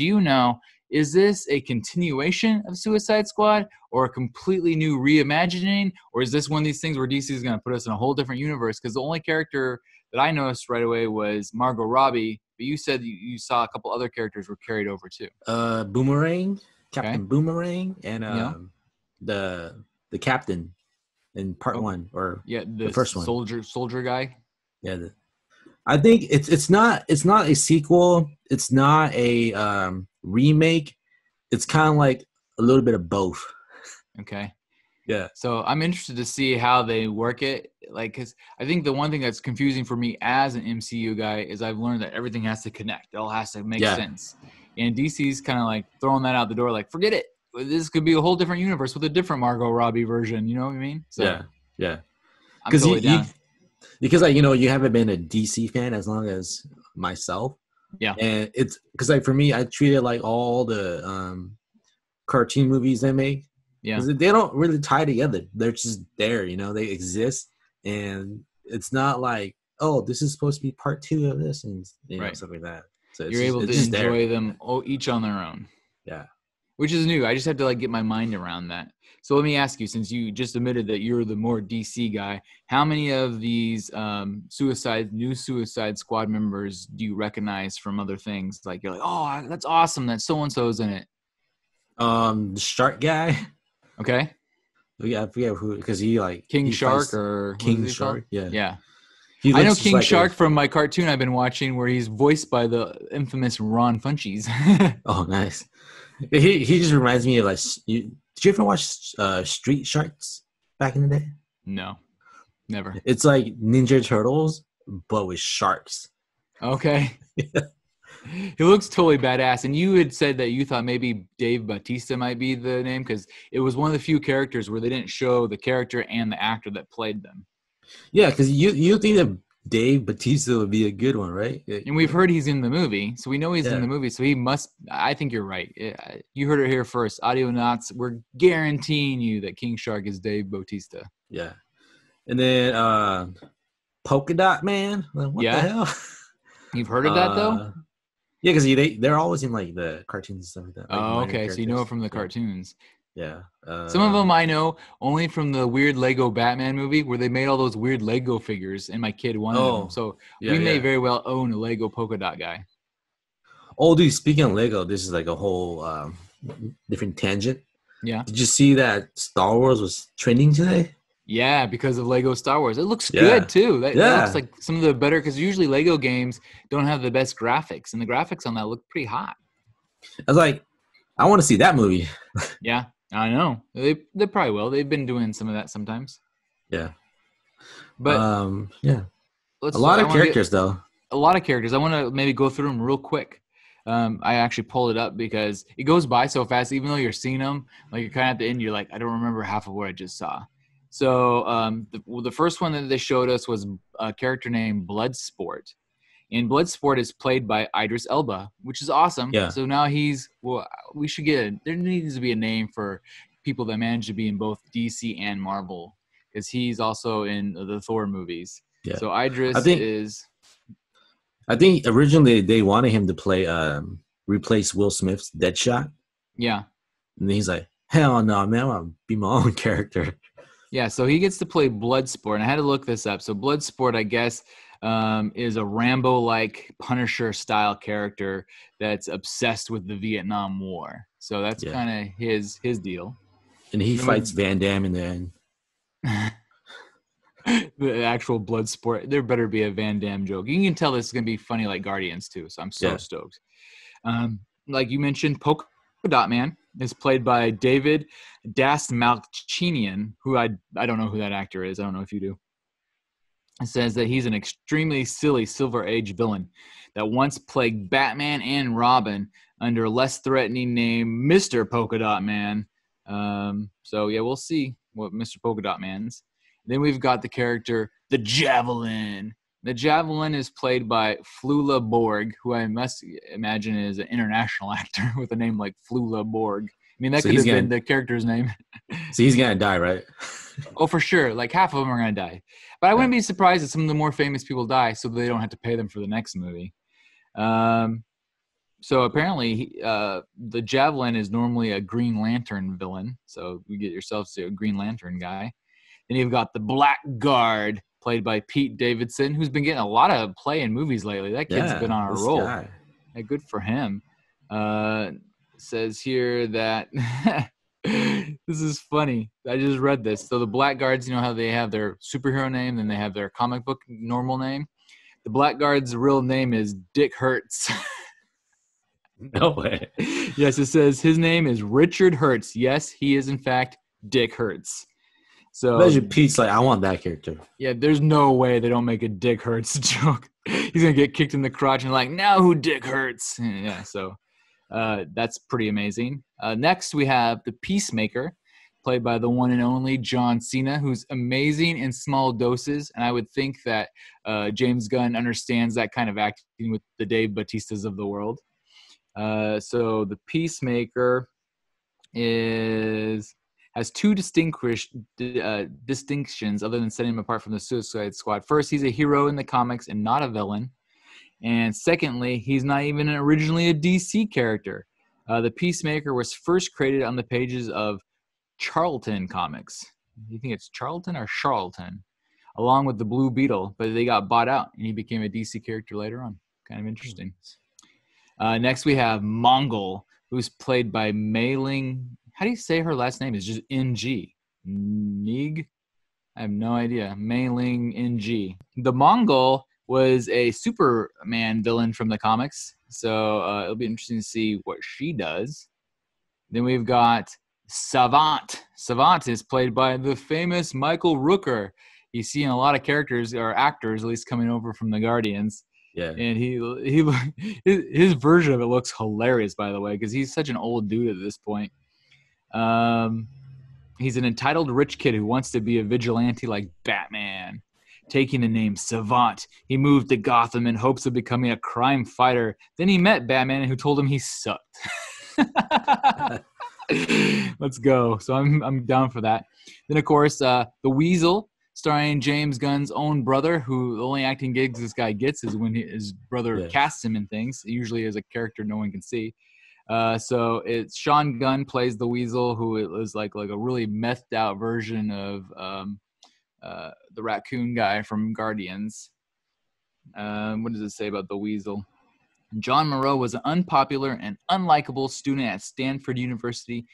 Speaker 1: is this a continuation of Suicide Squad or a completely new reimagining? Or is this one of these things where DC is going to put us in a whole different universe? Because the only character that I noticed right away was Margot Robbie. But you said you saw a couple other characters were carried over too.
Speaker 2: Boomerang, Captain Boomerang, and the captain in part 1 or the first one.
Speaker 1: Soldier guy.
Speaker 2: Yeah. I think it's not a sequel. It's not a remake. It's kind of like a little bit of both.
Speaker 1: Okay.
Speaker 2: Yeah.
Speaker 1: So I'm interested to see how they work it. Like, because I think the one thing that's confusing for me as an MCU guy is I've learned that everything has to connect. It all has to make
Speaker 2: Yeah.
Speaker 1: sense. And DC's kind of like throwing that out the door, like, forget it. This could be a whole different universe with a different Margot Robbie version. You know what I mean? So
Speaker 2: Yeah. Yeah.
Speaker 1: I'm
Speaker 2: Because
Speaker 1: totally down.
Speaker 2: because like, you know, you haven't been a DC fan as long as myself.
Speaker 1: Yeah.
Speaker 2: And it's because like for me, I treat it like all the cartoon movies they make,
Speaker 1: Yeah.
Speaker 2: because they don't really tie together. They're just there, you know, they exist, and it's not like, oh, this is supposed to be part two of this, and you know,
Speaker 1: Right.
Speaker 2: stuff like that. So
Speaker 1: You're able
Speaker 2: it's
Speaker 1: to
Speaker 2: just there.
Speaker 1: enjoy them each on their own,
Speaker 2: Yeah.
Speaker 1: which is new. I just have to like get my mind around that. So let me ask you, since you just admitted that you're the more DC guy, how many of these new Suicide Squad members do you recognize from other things? Like you're like, oh, that's awesome that so and so's in it.
Speaker 2: The shark guy.
Speaker 1: Okay,
Speaker 2: Yeah, I forget who, because he like
Speaker 1: King
Speaker 2: he
Speaker 1: Shark,
Speaker 2: fights
Speaker 1: or what is
Speaker 2: King
Speaker 1: he called?
Speaker 2: Shark. Yeah.
Speaker 1: Yeah,
Speaker 2: He
Speaker 1: I know
Speaker 2: looks just
Speaker 1: King
Speaker 2: like a.
Speaker 1: Shark from my cartoon I've been watching, where he's voiced by the infamous Ron Funchies.
Speaker 2: Oh, nice. He just reminds me of like. Did you ever watch Street Sharks back in the day?
Speaker 1: No, never.
Speaker 2: It's like Ninja Turtles, but with sharks.
Speaker 1: Okay. He looks totally badass. And you had said that you thought maybe Dave Bautista might be the name because it was one of the few characters where they didn't show the character and the actor that played them.
Speaker 2: Yeah, because you think that Dave Bautista would be a good one, right?
Speaker 1: And we've heard he's in the movie, so we know he's in
Speaker 2: Yeah,
Speaker 1: the movie. So he must. I think you're right. You heard it here first. Audionots, we're guaranteeing you that King Shark is Dave Bautista.
Speaker 2: yeah. And then Polka Dot Man. Like, what the
Speaker 1: Yeah,
Speaker 2: hell?
Speaker 1: you've heard of that though.
Speaker 2: uh, yeah, because they're always in like the cartoons and stuff like that, like
Speaker 1: Oh,
Speaker 2: minor
Speaker 1: okay. So you know it
Speaker 2: characters.
Speaker 1: from the
Speaker 2: Yeah,
Speaker 1: cartoons.
Speaker 2: yeah.
Speaker 1: Some of them I know only from the weird Lego Batman movie where they made all those weird Lego figures, and my kid wanted them.
Speaker 2: Oh,
Speaker 1: So
Speaker 2: yeah,
Speaker 1: we may
Speaker 2: yeah.
Speaker 1: very well own a Lego polka dot guy.
Speaker 2: Oh, dude. Speaking of Lego, this is like a whole different tangent.
Speaker 1: Yeah.
Speaker 2: Did you see that Star Wars was trending today?
Speaker 1: Yeah, because of Lego Star Wars. It looks good
Speaker 2: Yeah,
Speaker 1: too. That looks
Speaker 2: yeah.
Speaker 1: like some of the better, because usually Lego games don't have the best graphics, and the graphics on that look pretty hot.
Speaker 2: I was like, I want to see that movie.
Speaker 1: Yeah, I know. They probably will. They've been doing some of that sometimes.
Speaker 2: Yeah.
Speaker 1: But
Speaker 2: Yeah. A
Speaker 1: let's.
Speaker 2: lot
Speaker 1: I
Speaker 2: of
Speaker 1: want to get
Speaker 2: characters though.
Speaker 1: a lot of characters. I want to maybe go through them real quick. I actually pulled it up because it goes by so fast. Even though you're seeing them, like you're kind of at the end, you're like, I don't remember half of what I just saw. So the first one that they showed us was a character named Bloodsport. And Bloodsport is played by Idris Elba, which is awesome.
Speaker 2: Yeah.
Speaker 1: So now we should there needs to be a name for people that manage to be in both DC and Marvel, because he's also in the Thor movies.
Speaker 2: Yeah.
Speaker 1: So
Speaker 2: I
Speaker 1: Idris
Speaker 2: think
Speaker 1: is,
Speaker 2: I think originally they wanted him to play replace Will Smith's Deadshot.
Speaker 1: yeah.
Speaker 2: And then he's like, hell no, man, I want to be my own character.
Speaker 1: Yeah, so he gets to play Bloodsport, and I had to look this up. So Bloodsport, I guess, is a Rambo-like Punisher-style character that's obsessed with the Vietnam War. So that's
Speaker 2: Yeah.
Speaker 1: kind of his deal.
Speaker 2: And he
Speaker 1: Then
Speaker 2: fights Van Damme in the end.
Speaker 1: The actual Bloodsport. There better be a Van Damme joke. You can tell this is gonna be funny like Guardians too. So I'm so stoked. Like you mentioned, Polka Dot Man is played by David Dastmalchian, who I don't know who that actor is. I don't know if you do. It says that he's an extremely silly Silver Age villain that once plagued Batman and Robin under a less threatening name, Mr. Polka Dot Man. So yeah, we'll see what Mr. Polka Dot Man's. Then we've got the character, the Javelin. The Javelin is played by Flula Borg, who I must imagine is an international actor with a name like Flula Borg. I mean, that could have been the character's name.
Speaker 2: So he's going to die, right?
Speaker 1: Oh, for sure. Like half of them are going to die. But I wouldn't be surprised if some of the more famous people die so they don't have to pay them for the next movie. So apparently the Javelin is normally a Green Lantern villain. So you get yourself to a Green Lantern guy. Then you've got the Blackguard, played by Pete Davidson, who's been getting a lot of play in movies lately. That kid's been on a roll. Yeah, good for him. Says here that this is funny. I just read this. So the Blackguards, you know how they have their superhero name, then they have their comic book normal name. The Blackguard's real name is Dick Hertz.
Speaker 2: No way.
Speaker 1: Yes, it says his name is Richard Hertz. Yes, he is in fact Dick Hertz. So
Speaker 2: Imagine Pete's like, I want that character.
Speaker 1: yeah, there's no way they don't make a Dick Hurts joke. He's gonna get kicked in the crotch and like, now who Dick Hurts? Yeah, so that's pretty amazing. Next, we have the Peacemaker, played by the one and only John Cena, who's amazing in small doses. And I would think that James Gunn understands that kind of acting with the Dave Bautistas of the world. So the Peacemaker has two distinctions other than setting him apart from the Suicide Squad. First, he's a hero in the comics and not a villain. And secondly, he's not even originally a DC character. The Peacemaker was first created on the pages of Charlton Comics. You think it's Charlton or Charlton? Along with the Blue Beetle, but they got bought out and he became a DC character later on. Kind of interesting. Next, we have Mongol, who's played by Mei Ling. How do you say her last name? It's just NG. Nig? I have no idea. Mei Ling NG. The Mongol was a Superman villain from the comics, so it'll be interesting to see what she does. Then we've got Savant. Savant is played by the famous Michael Rooker. You see in a lot of characters or actors, at least coming over from the Guardians.
Speaker 2: Yeah.
Speaker 1: And his version of it looks hilarious, by the way, because he's such an old dude at this point. He's an entitled rich kid who wants to be a vigilante like Batman. Taking the name Savant, he moved to Gotham in hopes of becoming a crime fighter. Then he met Batman, who told him he sucked. Let's go. So I'm down for that. Then, of course, the Weasel, starring James Gunn's own brother, who the only acting gigs this guy gets is when his brother casts him in things, usually as a character no one can see. So it's Sean Gunn plays the Weasel, who is like a really methed out version of the raccoon guy from Guardians. What does it say about the Weasel? John Moreau was an unpopular and unlikable student at Stanford University.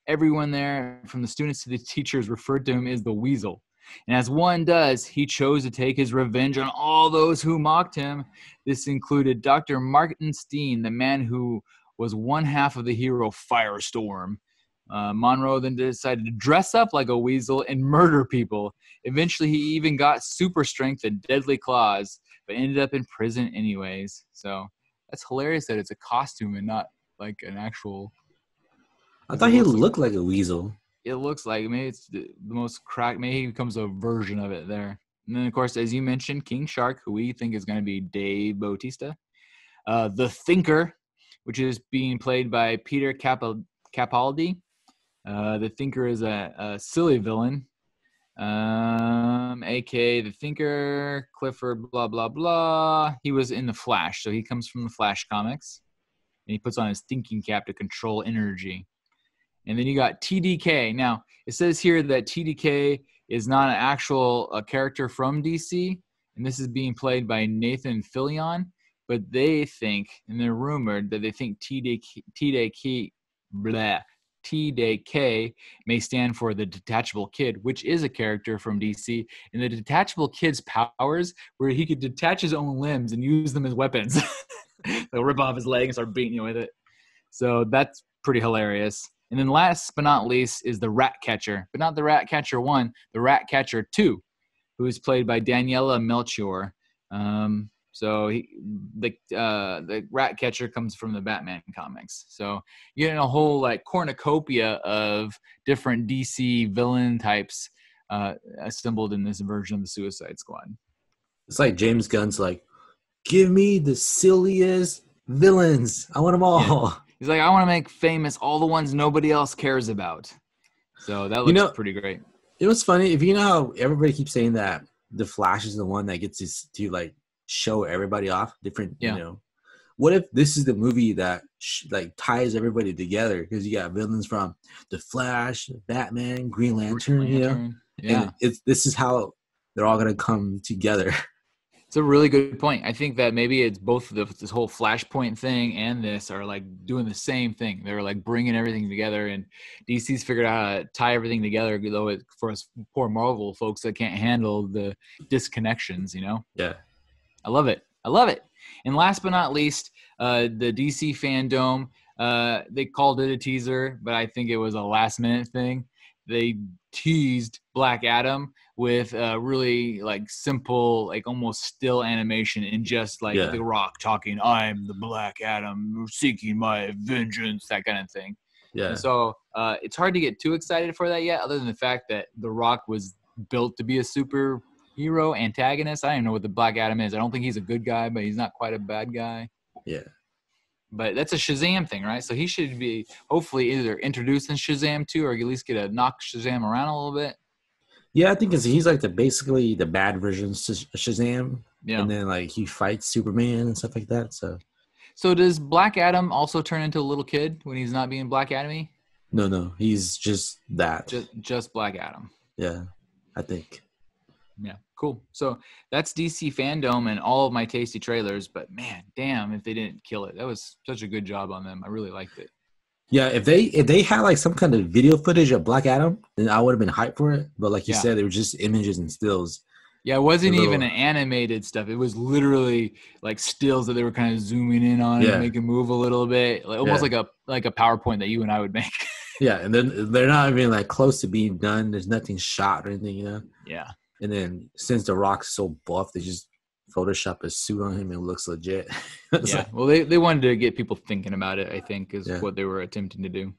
Speaker 1: Everyone there, from the students to the teachers, referred to him as the Weasel. And as one does, he chose to take his revenge on all those who mocked him. This included Dr. Martin Steen, the man who was one half of the hero Firestorm. Monroe then decided to dress up like a weasel and murder people. Eventually, he even got super strength and deadly claws, but ended up in prison anyways. So that's hilarious that it's a costume and not like an actual...
Speaker 2: I thought he looked like a weasel.
Speaker 1: It looks like maybe it's the most cracked. Maybe he becomes a version of it there. And then, of course, as you mentioned, King Shark, who we think is going to be Dave Bautista. The Thinker, which is being played by Peter Capaldi. The Thinker is a silly villain. A.K.A. The Thinker, Clifford, blah, blah, blah. He was in The Flash, so he comes from the Flash comics. And he puts on his thinking cap to control energy. And then you got TDK. Now, it says here that TDK is not an actual character from DC, and this is being played by Nathan Fillion, but they think, and they're rumored, that they think TDK may stand for the Detachable Kid, which is a character from DC. And the Detachable Kid's powers where he could detach his own limbs and use them as weapons. They'll rip off his leg and start beating you with it. So that's pretty hilarious. And then last but not least is the Rat Catcher, but not the Rat Catcher 1, the Rat Catcher 2, who is played by Daniela Melchior. So the Rat Catcher comes from the Batman comics. So you're getting a whole like cornucopia of different DC villain types assembled in this version of the Suicide Squad.
Speaker 2: It's like James Gunn's like, give me the silliest villains. I want them all.
Speaker 1: Yeah. He's like, I want to make famous all the ones nobody else cares about. So that looks pretty great.
Speaker 2: It was funny. If you know how everybody keeps saying that the Flash is the one that gets to like show everybody off different, you know, what if this is the movie that like ties everybody together? Because you got villains from the Flash, Batman, Green Lantern, you know? Yeah. And this is how they're all going to come together.
Speaker 1: It's a really good point. I think that maybe it's both this whole Flashpoint thing and this are like doing the same thing. They're like bringing everything together, and DC's figured out how to tie everything together. Though for us poor Marvel folks that can't handle the disconnections, you know.
Speaker 2: Yeah,
Speaker 1: I love it. I love it. And last but not least, the DC Fandom. They called it a teaser, but I think it was a last minute thing. They teased Black Adam with really like simple, like almost still animation, and just like
Speaker 2: Yeah.
Speaker 1: The Rock talking, "I'm the Black Adam, seeking my vengeance," that kind of thing. And
Speaker 2: Yeah.
Speaker 1: so it's hard to get too excited for that yet, other than the fact that The Rock was built to be a superhero antagonist. I don't even know what the Black Adam is. I don't think he's a good guy, but he's not quite a bad guy.
Speaker 2: Yeah.
Speaker 1: But that's a Shazam thing, right? So he should be hopefully either introduced in Shazam 2 or at least get to knock Shazam around a little bit.
Speaker 2: Yeah, I think he's like basically the bad version of Shazam.
Speaker 1: Yeah.
Speaker 2: And then like he fights Superman and stuff like that.
Speaker 1: So does Black Adam also turn into a little kid when he's not being Black Adam-y?
Speaker 2: No, he's just that.
Speaker 1: Just Black Adam.
Speaker 2: Yeah, I think.
Speaker 1: Yeah, cool. So that's DC Fandom and all of my tasty trailers. But man, damn, if they didn't kill it. That was such a good job on them. I really liked it.
Speaker 2: Yeah, if they had like some kind of video footage of Black Adam, then I would have been hyped for it. But like you said, they were just images and stills.
Speaker 1: Yeah, it wasn't even an animated stuff. It was literally like stills that they were kind of zooming in on and make it move a little bit, like almost like a PowerPoint that you and I would make.
Speaker 2: Yeah, and then they're not even like close to being done. There's nothing shot or anything, you know.
Speaker 1: Yeah.
Speaker 2: And then since The Rock's so buff, they just Photoshop a suit on him and it looks legit.
Speaker 1: Yeah. Well, they wanted to get people thinking about it, I think, is what they were attempting to do.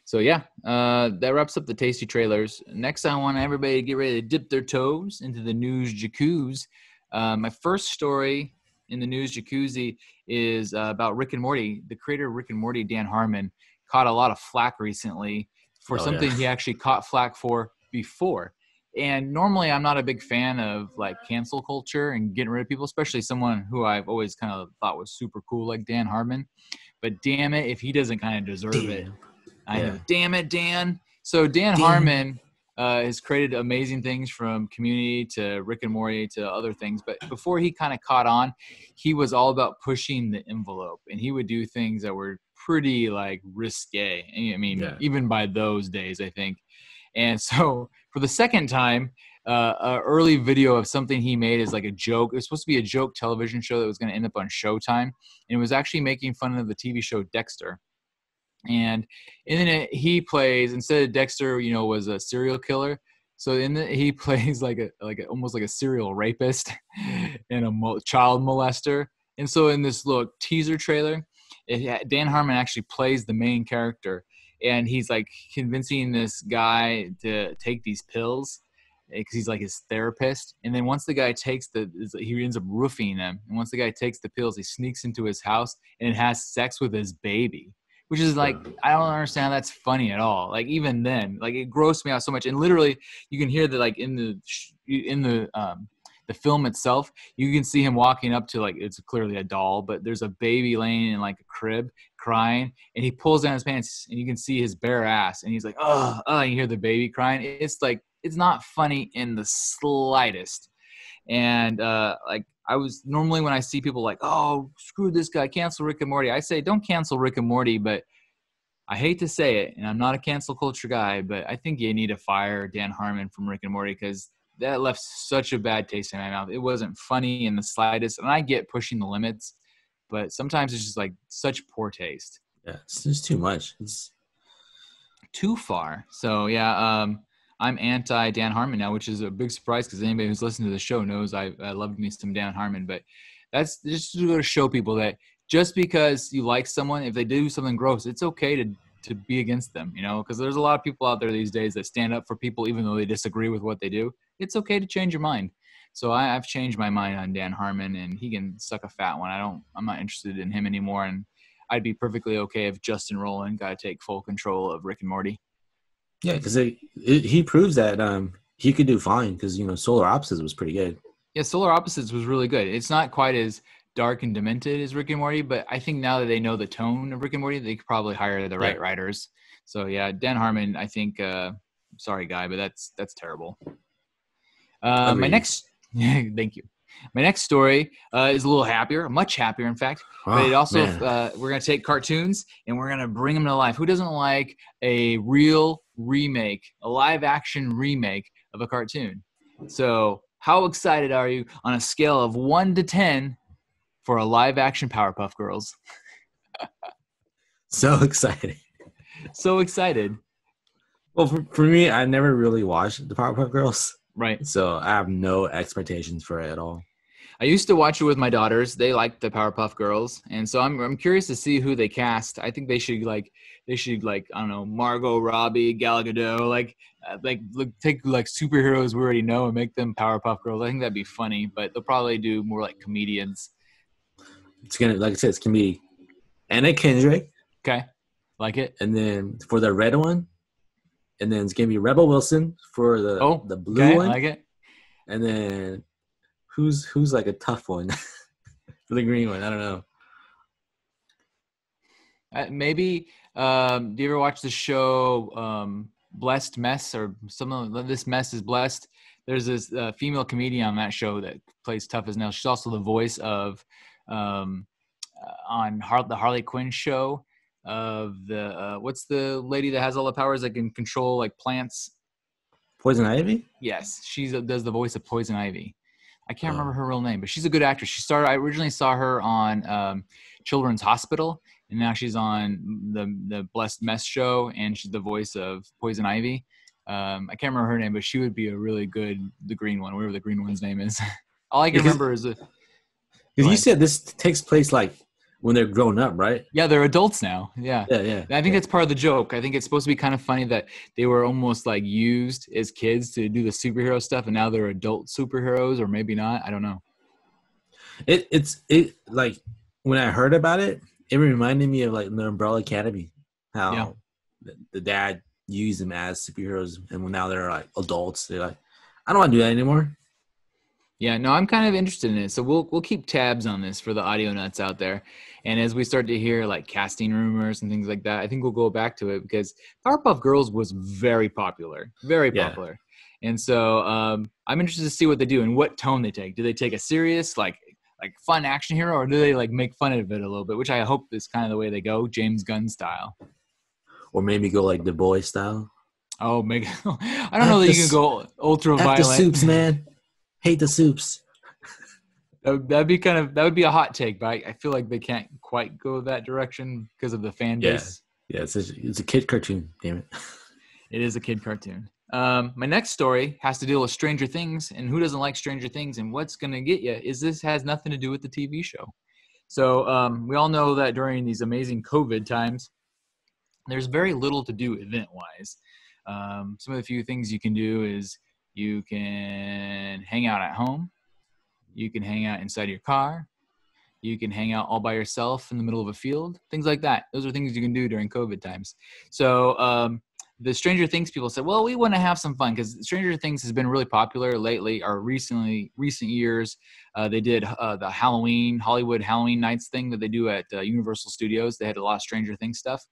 Speaker 1: So, yeah, that wraps up the tasty trailers. Next, I want everybody to get ready to dip their toes into the news jacuzzi. My first story in the news jacuzzi is about Rick and Morty. The creator of Rick and Morty, Dan Harmon, caught a lot of flack recently for something he actually caught flack for before. And normally I'm not a big fan of like cancel culture and getting rid of people, especially someone who I've always kind of thought was super cool like Dan Harmon. But damn it, if he doesn't kind of deserve it. I know. Damn it, Dan. So Dan Harmon has created amazing things from Community to Rick and Morty to other things. But before he kind of caught on, he was all about pushing the envelope. And he would do things that were pretty like risque. I mean, even by those days, I think. And so for the second time, an early video of something he made is like a joke. It was supposed to be a joke television show that was going to end up on Showtime. And it was actually making fun of the TV show Dexter. And then he plays, instead of Dexter, you know, was a serial killer. So he plays like almost like a serial rapist and a child molester. And so in this little teaser trailer, Dan Harmon actually plays the main character. And he's like convincing this guy to take these pills because he's like his therapist. And then once the guy takes he ends up roofing them. And once the guy takes the pills, he sneaks into his house and has sex with his baby, which is like, I don't understand. That's funny at all. Like even then, like it grossed me out so much. And literally you can hear that like in the film itself, you can see him walking up to like, it's clearly a doll, but there's a baby laying in like a crib crying, and he pulls down his pants and you can see his bare ass and he's like, oh, you hear the baby crying. It's like, it's not funny in the slightest. And like I was normally when I see people like, oh, screw this guy, cancel Rick and Morty, I say, don't cancel Rick and Morty, but I hate to say it, and I'm not a cancel culture guy, but I think you need to fire Dan Harmon from Rick and Morty because that left such a bad taste in my mouth. It wasn't funny in the slightest. And I get pushing the limits, but sometimes it's just like such poor taste.
Speaker 2: Yeah, it's just too much. It's
Speaker 1: too far. So yeah, I'm anti Dan Harmon now, which is a big surprise because anybody who's listened to the show knows I loved me some Dan Harmon. But that's just to go to show people that just because you like someone, if they do something gross, it's okay to be against them, you know, because there's a lot of people out there these days that stand up for people even though they disagree with what they do. It's okay to change your mind. So I've changed my mind on Dan Harmon, and he can suck a fat one. I'm not interested in him anymore, and I'd be perfectly okay if Justin Roiland got to take full control of Rick and Morty.
Speaker 2: Yeah, because he proves that he could do fine because, you know, Solar Opposites was pretty good.
Speaker 1: Yeah, Solar Opposites was really good. It's not quite as dark and demented as Rick and Morty, but I think now that they know the tone of Rick and Morty, they could probably hire the right writers. So yeah, Dan Harmon, I think, sorry guy, but that's terrible. My next, thank you. My next story is a little happier, much happier, in fact. But it also, we're going to take cartoons and we're going to bring them to life. Who doesn't like a real remake, a live-action remake of a cartoon? So, how excited are you on a scale of 1 to 10 for a live-action Powerpuff Girls?
Speaker 2: So excited.
Speaker 1: So excited.
Speaker 2: Well, for me, I never really watched the Powerpuff Girls,
Speaker 1: Right.
Speaker 2: so I have no expectations for it at all.
Speaker 1: I used to watch it with my daughters. They like the Powerpuff Girls, and so I'm curious to see who they cast. I think they should I don't know, Margot Robbie, Gal Gadot, take like superheroes we already know and make them Powerpuff Girls. I think that'd be funny, but they'll probably do more like comedians.
Speaker 2: It's gonna, like I said, it's gonna be Anna Kendrick,
Speaker 1: Okay, like it.
Speaker 2: and then for the red one, and then it's gonna be Rebel Wilson for
Speaker 1: Oh,
Speaker 2: the blue
Speaker 1: okay, I
Speaker 2: one,
Speaker 1: like it.
Speaker 2: and then who's like a tough one for the green one? I don't know.
Speaker 1: Maybe. Do you ever watch the show Blessed Mess or something? This Mess is Blessed. There's this female comedian on that show that plays tough as nails. She's also the voice of um, on the Harley Quinn show of the what's the lady that has all the powers that can control like plants?
Speaker 2: Poison Ivy.
Speaker 1: Yes, she does the voice of Poison Ivy. I can't remember
Speaker 2: Oh,
Speaker 1: her real name, but she's a good actress. I originally saw her on Children's Hospital, and now she's on the Blessed Mess show, and she's the voice of Poison Ivy. I can't remember her name, but she would be a really good, the green one, whatever the green one's name is. All I can remember is
Speaker 2: because you said this takes place like when they're grown up, right?
Speaker 1: yeah, they're adults now. Yeah.
Speaker 2: Yeah.
Speaker 1: I think that's part of the joke. I think it's supposed to be kind of funny that they were almost like used as kids to do the superhero stuff, and now they're adult superheroes, or maybe not. I don't know.
Speaker 2: It's like when I heard about it, it reminded me of like the Umbrella Academy,
Speaker 1: Yeah.
Speaker 2: how the dad used them as superheroes, and when now they're like adults, they're like, I don't want to do that anymore.
Speaker 1: Yeah, no, I'm kind of interested in it. So we'll keep tabs on this for the audio nuts out there. And as we start to hear like casting rumors and things like that, I think we'll go back to it because Powerpuff Girls was very popular, very
Speaker 2: Yeah.
Speaker 1: popular. And so I'm interested to see what they do and what tone they take. Do they take a serious like fun action hero, or do they like make fun of it a little bit? Which I hope is kind of the way they go, James Gunn style.
Speaker 2: Or maybe go like the boy style.
Speaker 1: Oh, make I don't know that you can go ultra
Speaker 2: F the
Speaker 1: violent.
Speaker 2: soups, man. Hate the soups.
Speaker 1: That would be a hot take, but I feel like they can't quite go that direction because of the fan base.
Speaker 2: Yeah, it's a kid cartoon, damn it.
Speaker 1: It is a kid cartoon. My next story has to deal with Stranger Things, and who doesn't like Stranger Things? And what's going to get you is this has nothing to do with the TV show. So we all know that during these amazing COVID times, there's very little to do event-wise. Some of the few things you can do is you can hang out at home. You can hang out inside your car. You can hang out all by yourself in the middle of a field, things like that. Those are things you can do during COVID times. So the Stranger Things people said, well, we want to have some fun because Stranger Things has been really popular lately or recent years. They did the Hollywood Halloween nights thing that they do at Universal Studios. They had a lot of Stranger Things stuff.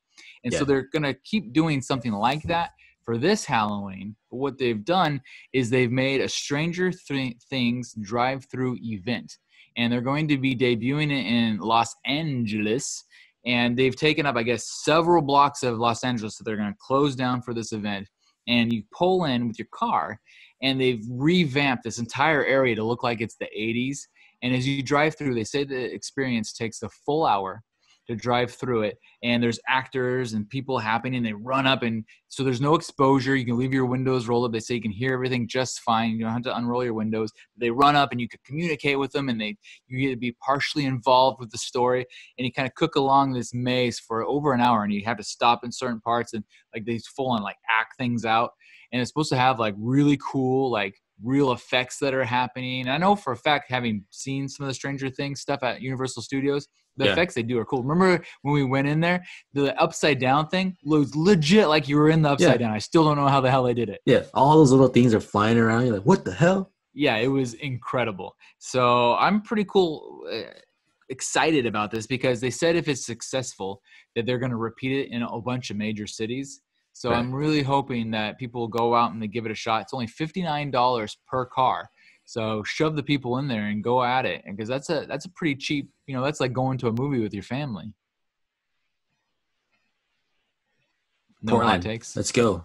Speaker 1: And so they're going to keep doing something like that for this Halloween. But what they've done is they've made a Stranger Things drive-through event. And they're going to be debuting it in Los Angeles. And they've taken up, I guess, several blocks of Los Angeles that they're going to close down for this event. And you pull in with your car, and they've revamped this entire area to look like it's the 80s. And as you drive through, they say the experience takes a full hour to drive through it, and there's actors and people happening. They run up, and so there's no exposure. You can leave your windows rolled up. They say you can hear everything just fine. You don't have to unroll your windows. They run up, and you can communicate with them, and you get to be partially involved with the story, and you kind of cook along this maze for over an hour, and you have to stop in certain parts and like they full on like act things out. And it's supposed to have like really cool like real effects that are happening. And I know for a fact, having seen some of the Stranger Things stuff at Universal Studios, the effects they do are cool. Remember when we went in there, the upside down thing was legit like you were in the upside down. I still don't know how the hell they did it.
Speaker 2: Yeah, all those little things are flying around. You're like, what the hell?
Speaker 1: Yeah, it was incredible. So I'm pretty excited about this because they said if it's successful that they're going to repeat it in a bunch of major cities. So I'm really hoping that people will go out and they give it a shot. It's only $59 per car. So shove the people in there and go at it, because that's a pretty cheap. That's like going to a movie with your family. No
Speaker 2: Portland,
Speaker 1: hot takes.
Speaker 2: Let's go.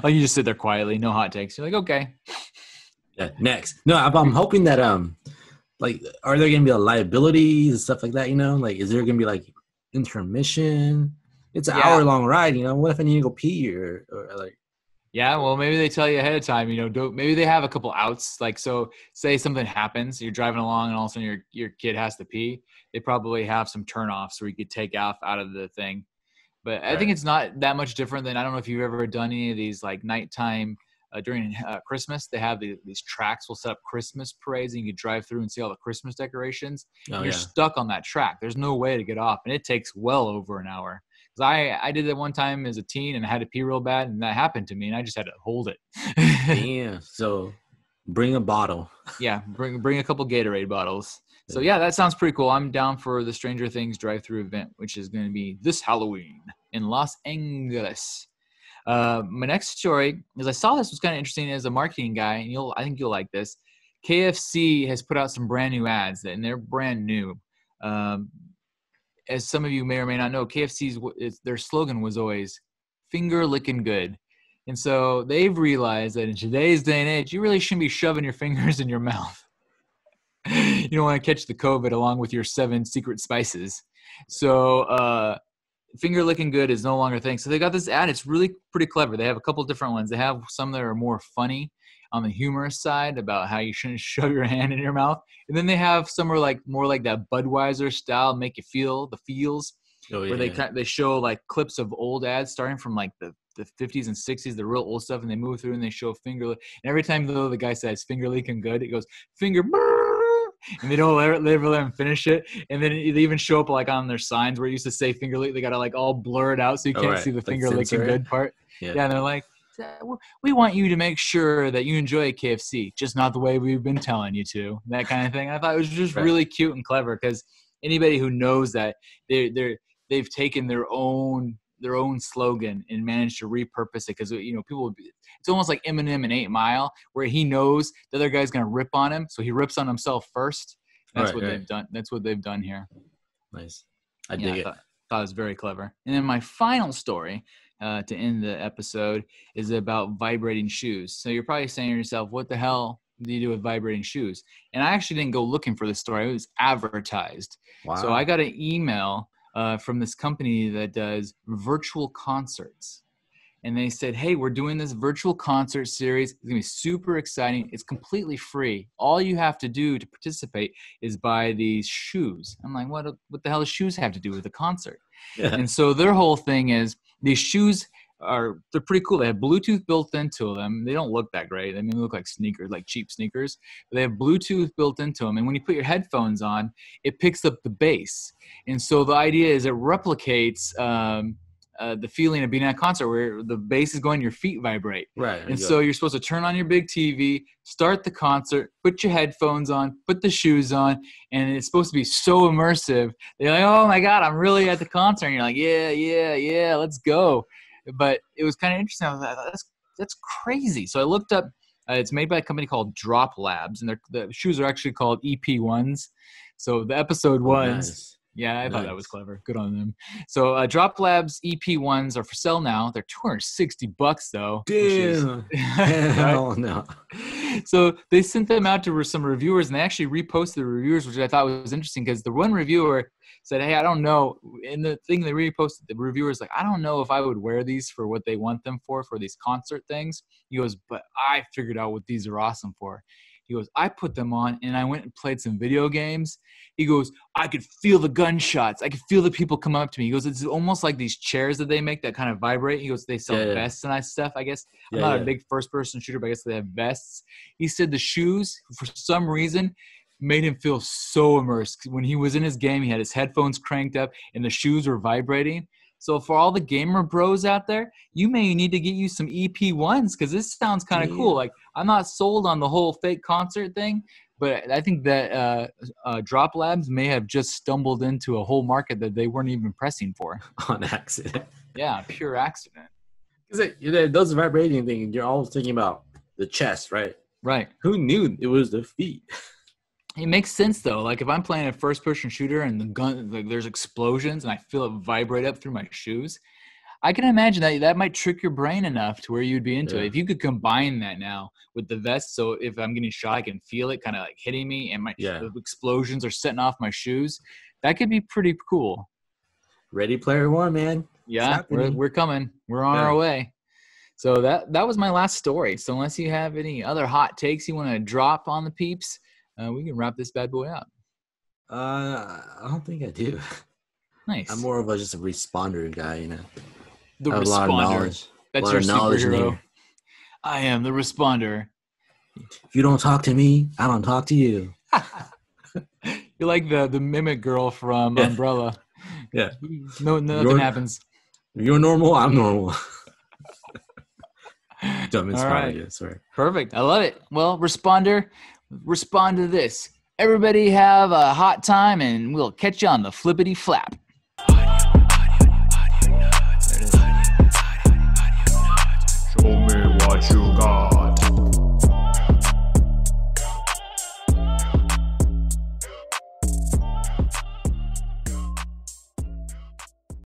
Speaker 1: Oh, you just sit there quietly, no hot takes. You're like, okay.
Speaker 2: Yeah, next. No, I'm hoping that like, are there gonna be liabilities and stuff like that? Like, is there gonna be like intermission? It's an hour long ride. What if I need to go pee or like?
Speaker 1: Yeah, well, maybe they tell you ahead of time. Maybe they have a couple outs. Like, so say something happens, you're driving along, and all of a sudden your kid has to pee. They probably have some turnoffs where you could take off out of the thing. But I think
Speaker 2: Right.
Speaker 1: it's not that much different than, I don't know if you've ever done any of these like nighttime during Christmas. They have these tracks will set up Christmas parades, and you can drive through and see all the Christmas decorations.
Speaker 2: Oh
Speaker 1: And you're
Speaker 2: yeah.
Speaker 1: stuck on that track. There's no way to get off, and it takes well over an hour. Because I did that one time as a teen, and I had to pee real bad, and that happened to me, and I just had to hold it.
Speaker 2: Damn. So bring a bottle.
Speaker 1: Yeah, bring a couple Gatorade bottles. So
Speaker 2: Yeah.
Speaker 1: yeah, that sounds pretty cool. I'm down for the Stranger Things drive-through event, which is going to be this Halloween in Los Angeles. My next story is, I saw this was kind of interesting as a marketing guy, and I think you'll like this. KFC has put out some brand new ads, and they're brand new. Um, as some of you may or may not know, their slogan was always "finger licking good," and so they've realized that in today's day and age, you really shouldn't be shoving your fingers in your mouth. You don't want to catch the COVID along with your 7 secret spices. So finger licking good is no longer a thing. So they got this ad. It's really pretty clever. They have a couple different ones. They have some that are more funny on the humorous side about how you shouldn't shove your hand in your mouth. And then they have some are like more like that Budweiser style, make you feel the feels,
Speaker 2: Oh
Speaker 1: where
Speaker 2: yeah.
Speaker 1: they show like clips of old ads starting from like the 50s and 60s, the real old stuff, and they move through and they show and every time though the guy says finger licking good, it goes finger and they don't let him finish it. And then they even show up like on their signs where it used to say finger lick, they got to like all blur it out so you
Speaker 2: All
Speaker 1: can't
Speaker 2: right.
Speaker 1: see the
Speaker 2: Like
Speaker 1: finger licking
Speaker 2: censor it.
Speaker 1: good part.
Speaker 2: Yeah.
Speaker 1: Yeah, and they're like, we want you to make sure that you enjoy KFC, just not the way we've been telling you to. That kind of thing. I thought it was just
Speaker 2: Right.
Speaker 1: really cute and clever, because anybody who knows that they've taken their own slogan and managed to repurpose it, because people, it's almost like Eminem in 8 Mile, where he knows the other guy's gonna rip on him, so he rips on himself first. That's
Speaker 2: Right.
Speaker 1: what
Speaker 2: Right.
Speaker 1: they've done. That's what they've done here.
Speaker 2: Nice. I
Speaker 1: Yeah,
Speaker 2: dig
Speaker 1: I
Speaker 2: it.
Speaker 1: thought it was very clever. And then my final story to end the episode is about vibrating shoes. So you're probably saying to yourself, what the hell do you do with vibrating shoes? And I actually didn't go looking for this story. It was advertised. So I
Speaker 2: Wow.
Speaker 1: got an email from this company that does virtual concerts. And they said, hey, we're doing this virtual concert series. It's going to be super exciting. It's completely free. All you have to do to participate is buy these shoes. I'm like, what the hell does shoes have to do with the concert?
Speaker 2: Yeah.
Speaker 1: And so their whole thing is, these shoes they're pretty cool. They have Bluetooth built into them. They don't look that great. I mean, they look like sneakers, like cheap sneakers. But they have Bluetooth built into them. And when you put your headphones on, it picks up the bass. And so the idea is it replicates the feeling of being at a concert where the bass is going, your feet vibrate.
Speaker 2: Right. There
Speaker 1: And
Speaker 2: you
Speaker 1: so
Speaker 2: go.
Speaker 1: you're supposed to turn on your big TV, start the concert, put your headphones on, put the shoes on, and it's supposed to be so immersive. They're like, oh my God, I'm really at the concert. And you're like, yeah, let's go. But it was kind of interesting. I was like, that's crazy. So I looked up, it's made by a company called Drop Labs, and the shoes are actually called EP1s. So the episode
Speaker 2: Oh,
Speaker 1: ones,
Speaker 2: nice.
Speaker 1: yeah, I thought that was
Speaker 2: Nice.
Speaker 1: clever. Good on them. So Drop Labs EP1s are for sale now. They're $260 though, which is
Speaker 2: Damn.
Speaker 1: right.
Speaker 2: Hell no.
Speaker 1: So they sent them out to some reviewers, and they actually reposted the reviewers, which I thought was interesting, because the one reviewer said, hey, I don't know. In the thing they reposted, the reviewer's like, I don't know if I would wear these for what they want them for these concert things. He goes, but I figured out what these are awesome for. He goes, I put them on and I went and played some video games. He goes, I could feel the gunshots. I could feel the people come up to me. He goes, it's almost like these chairs that they make that kind of vibrate. He goes, they sell
Speaker 2: Yeah. Yeah.
Speaker 1: vests and that stuff, I guess. I'm
Speaker 2: Yeah.
Speaker 1: not a
Speaker 2: Yeah.
Speaker 1: big first-person shooter, but I guess they have vests. He said the shoes, for some reason, made him feel so immersed. When he was in his game, he had his headphones cranked up and the shoes were vibrating. So for all the gamer bros out there, you may need to get you some EP1s, because this sounds kind of cool.
Speaker 2: Damn.
Speaker 1: Like, I'm not sold on the whole fake concert thing, but I think that Drop Labs may have just stumbled into a whole market that they weren't even pressing for.
Speaker 2: On accident.
Speaker 1: Yeah, pure accident.
Speaker 2: Because those vibrating thing, you're always thinking about the chest, right?
Speaker 1: Right.
Speaker 2: Who knew it was the feet?
Speaker 1: It makes sense though. Like if I'm playing a first-person shooter and the gun, like there's explosions and I feel it vibrate up through my shoes, I can imagine that might trick your brain enough to where you'd be into it.
Speaker 2: Yeah.
Speaker 1: If you could combine that now with the vest, so if I'm getting shot, I can feel it kind of like hitting me, and
Speaker 2: Yeah.
Speaker 1: the explosions are setting off my shoes. That could be pretty cool.
Speaker 2: Ready Player One, man. It's
Speaker 1: Yeah,
Speaker 2: happening.
Speaker 1: we're coming. We're on
Speaker 2: Yeah.
Speaker 1: our way. So that was my last story. So unless you have any other hot takes you want to drop on the peeps, we can wrap this bad boy up.
Speaker 2: I don't think I do.
Speaker 1: Nice.
Speaker 2: I'm more of just a responder guy, you know.
Speaker 1: The
Speaker 2: I have
Speaker 1: responder.
Speaker 2: a lot of knowledge.
Speaker 1: That's your superhero.
Speaker 2: Here.
Speaker 1: I am the responder.
Speaker 2: If you don't talk to me, I don't talk to you.
Speaker 1: You're like the mimic girl from Umbrella.
Speaker 2: Yeah.
Speaker 1: Nothing happens.
Speaker 2: You're normal, I'm normal. Don't inspire
Speaker 1: right.
Speaker 2: you, sorry.
Speaker 1: Perfect. I love it. Well, responder, respond to this. Everybody have a hot time, and we'll catch you on the flippity flap.
Speaker 3: Show me what you got.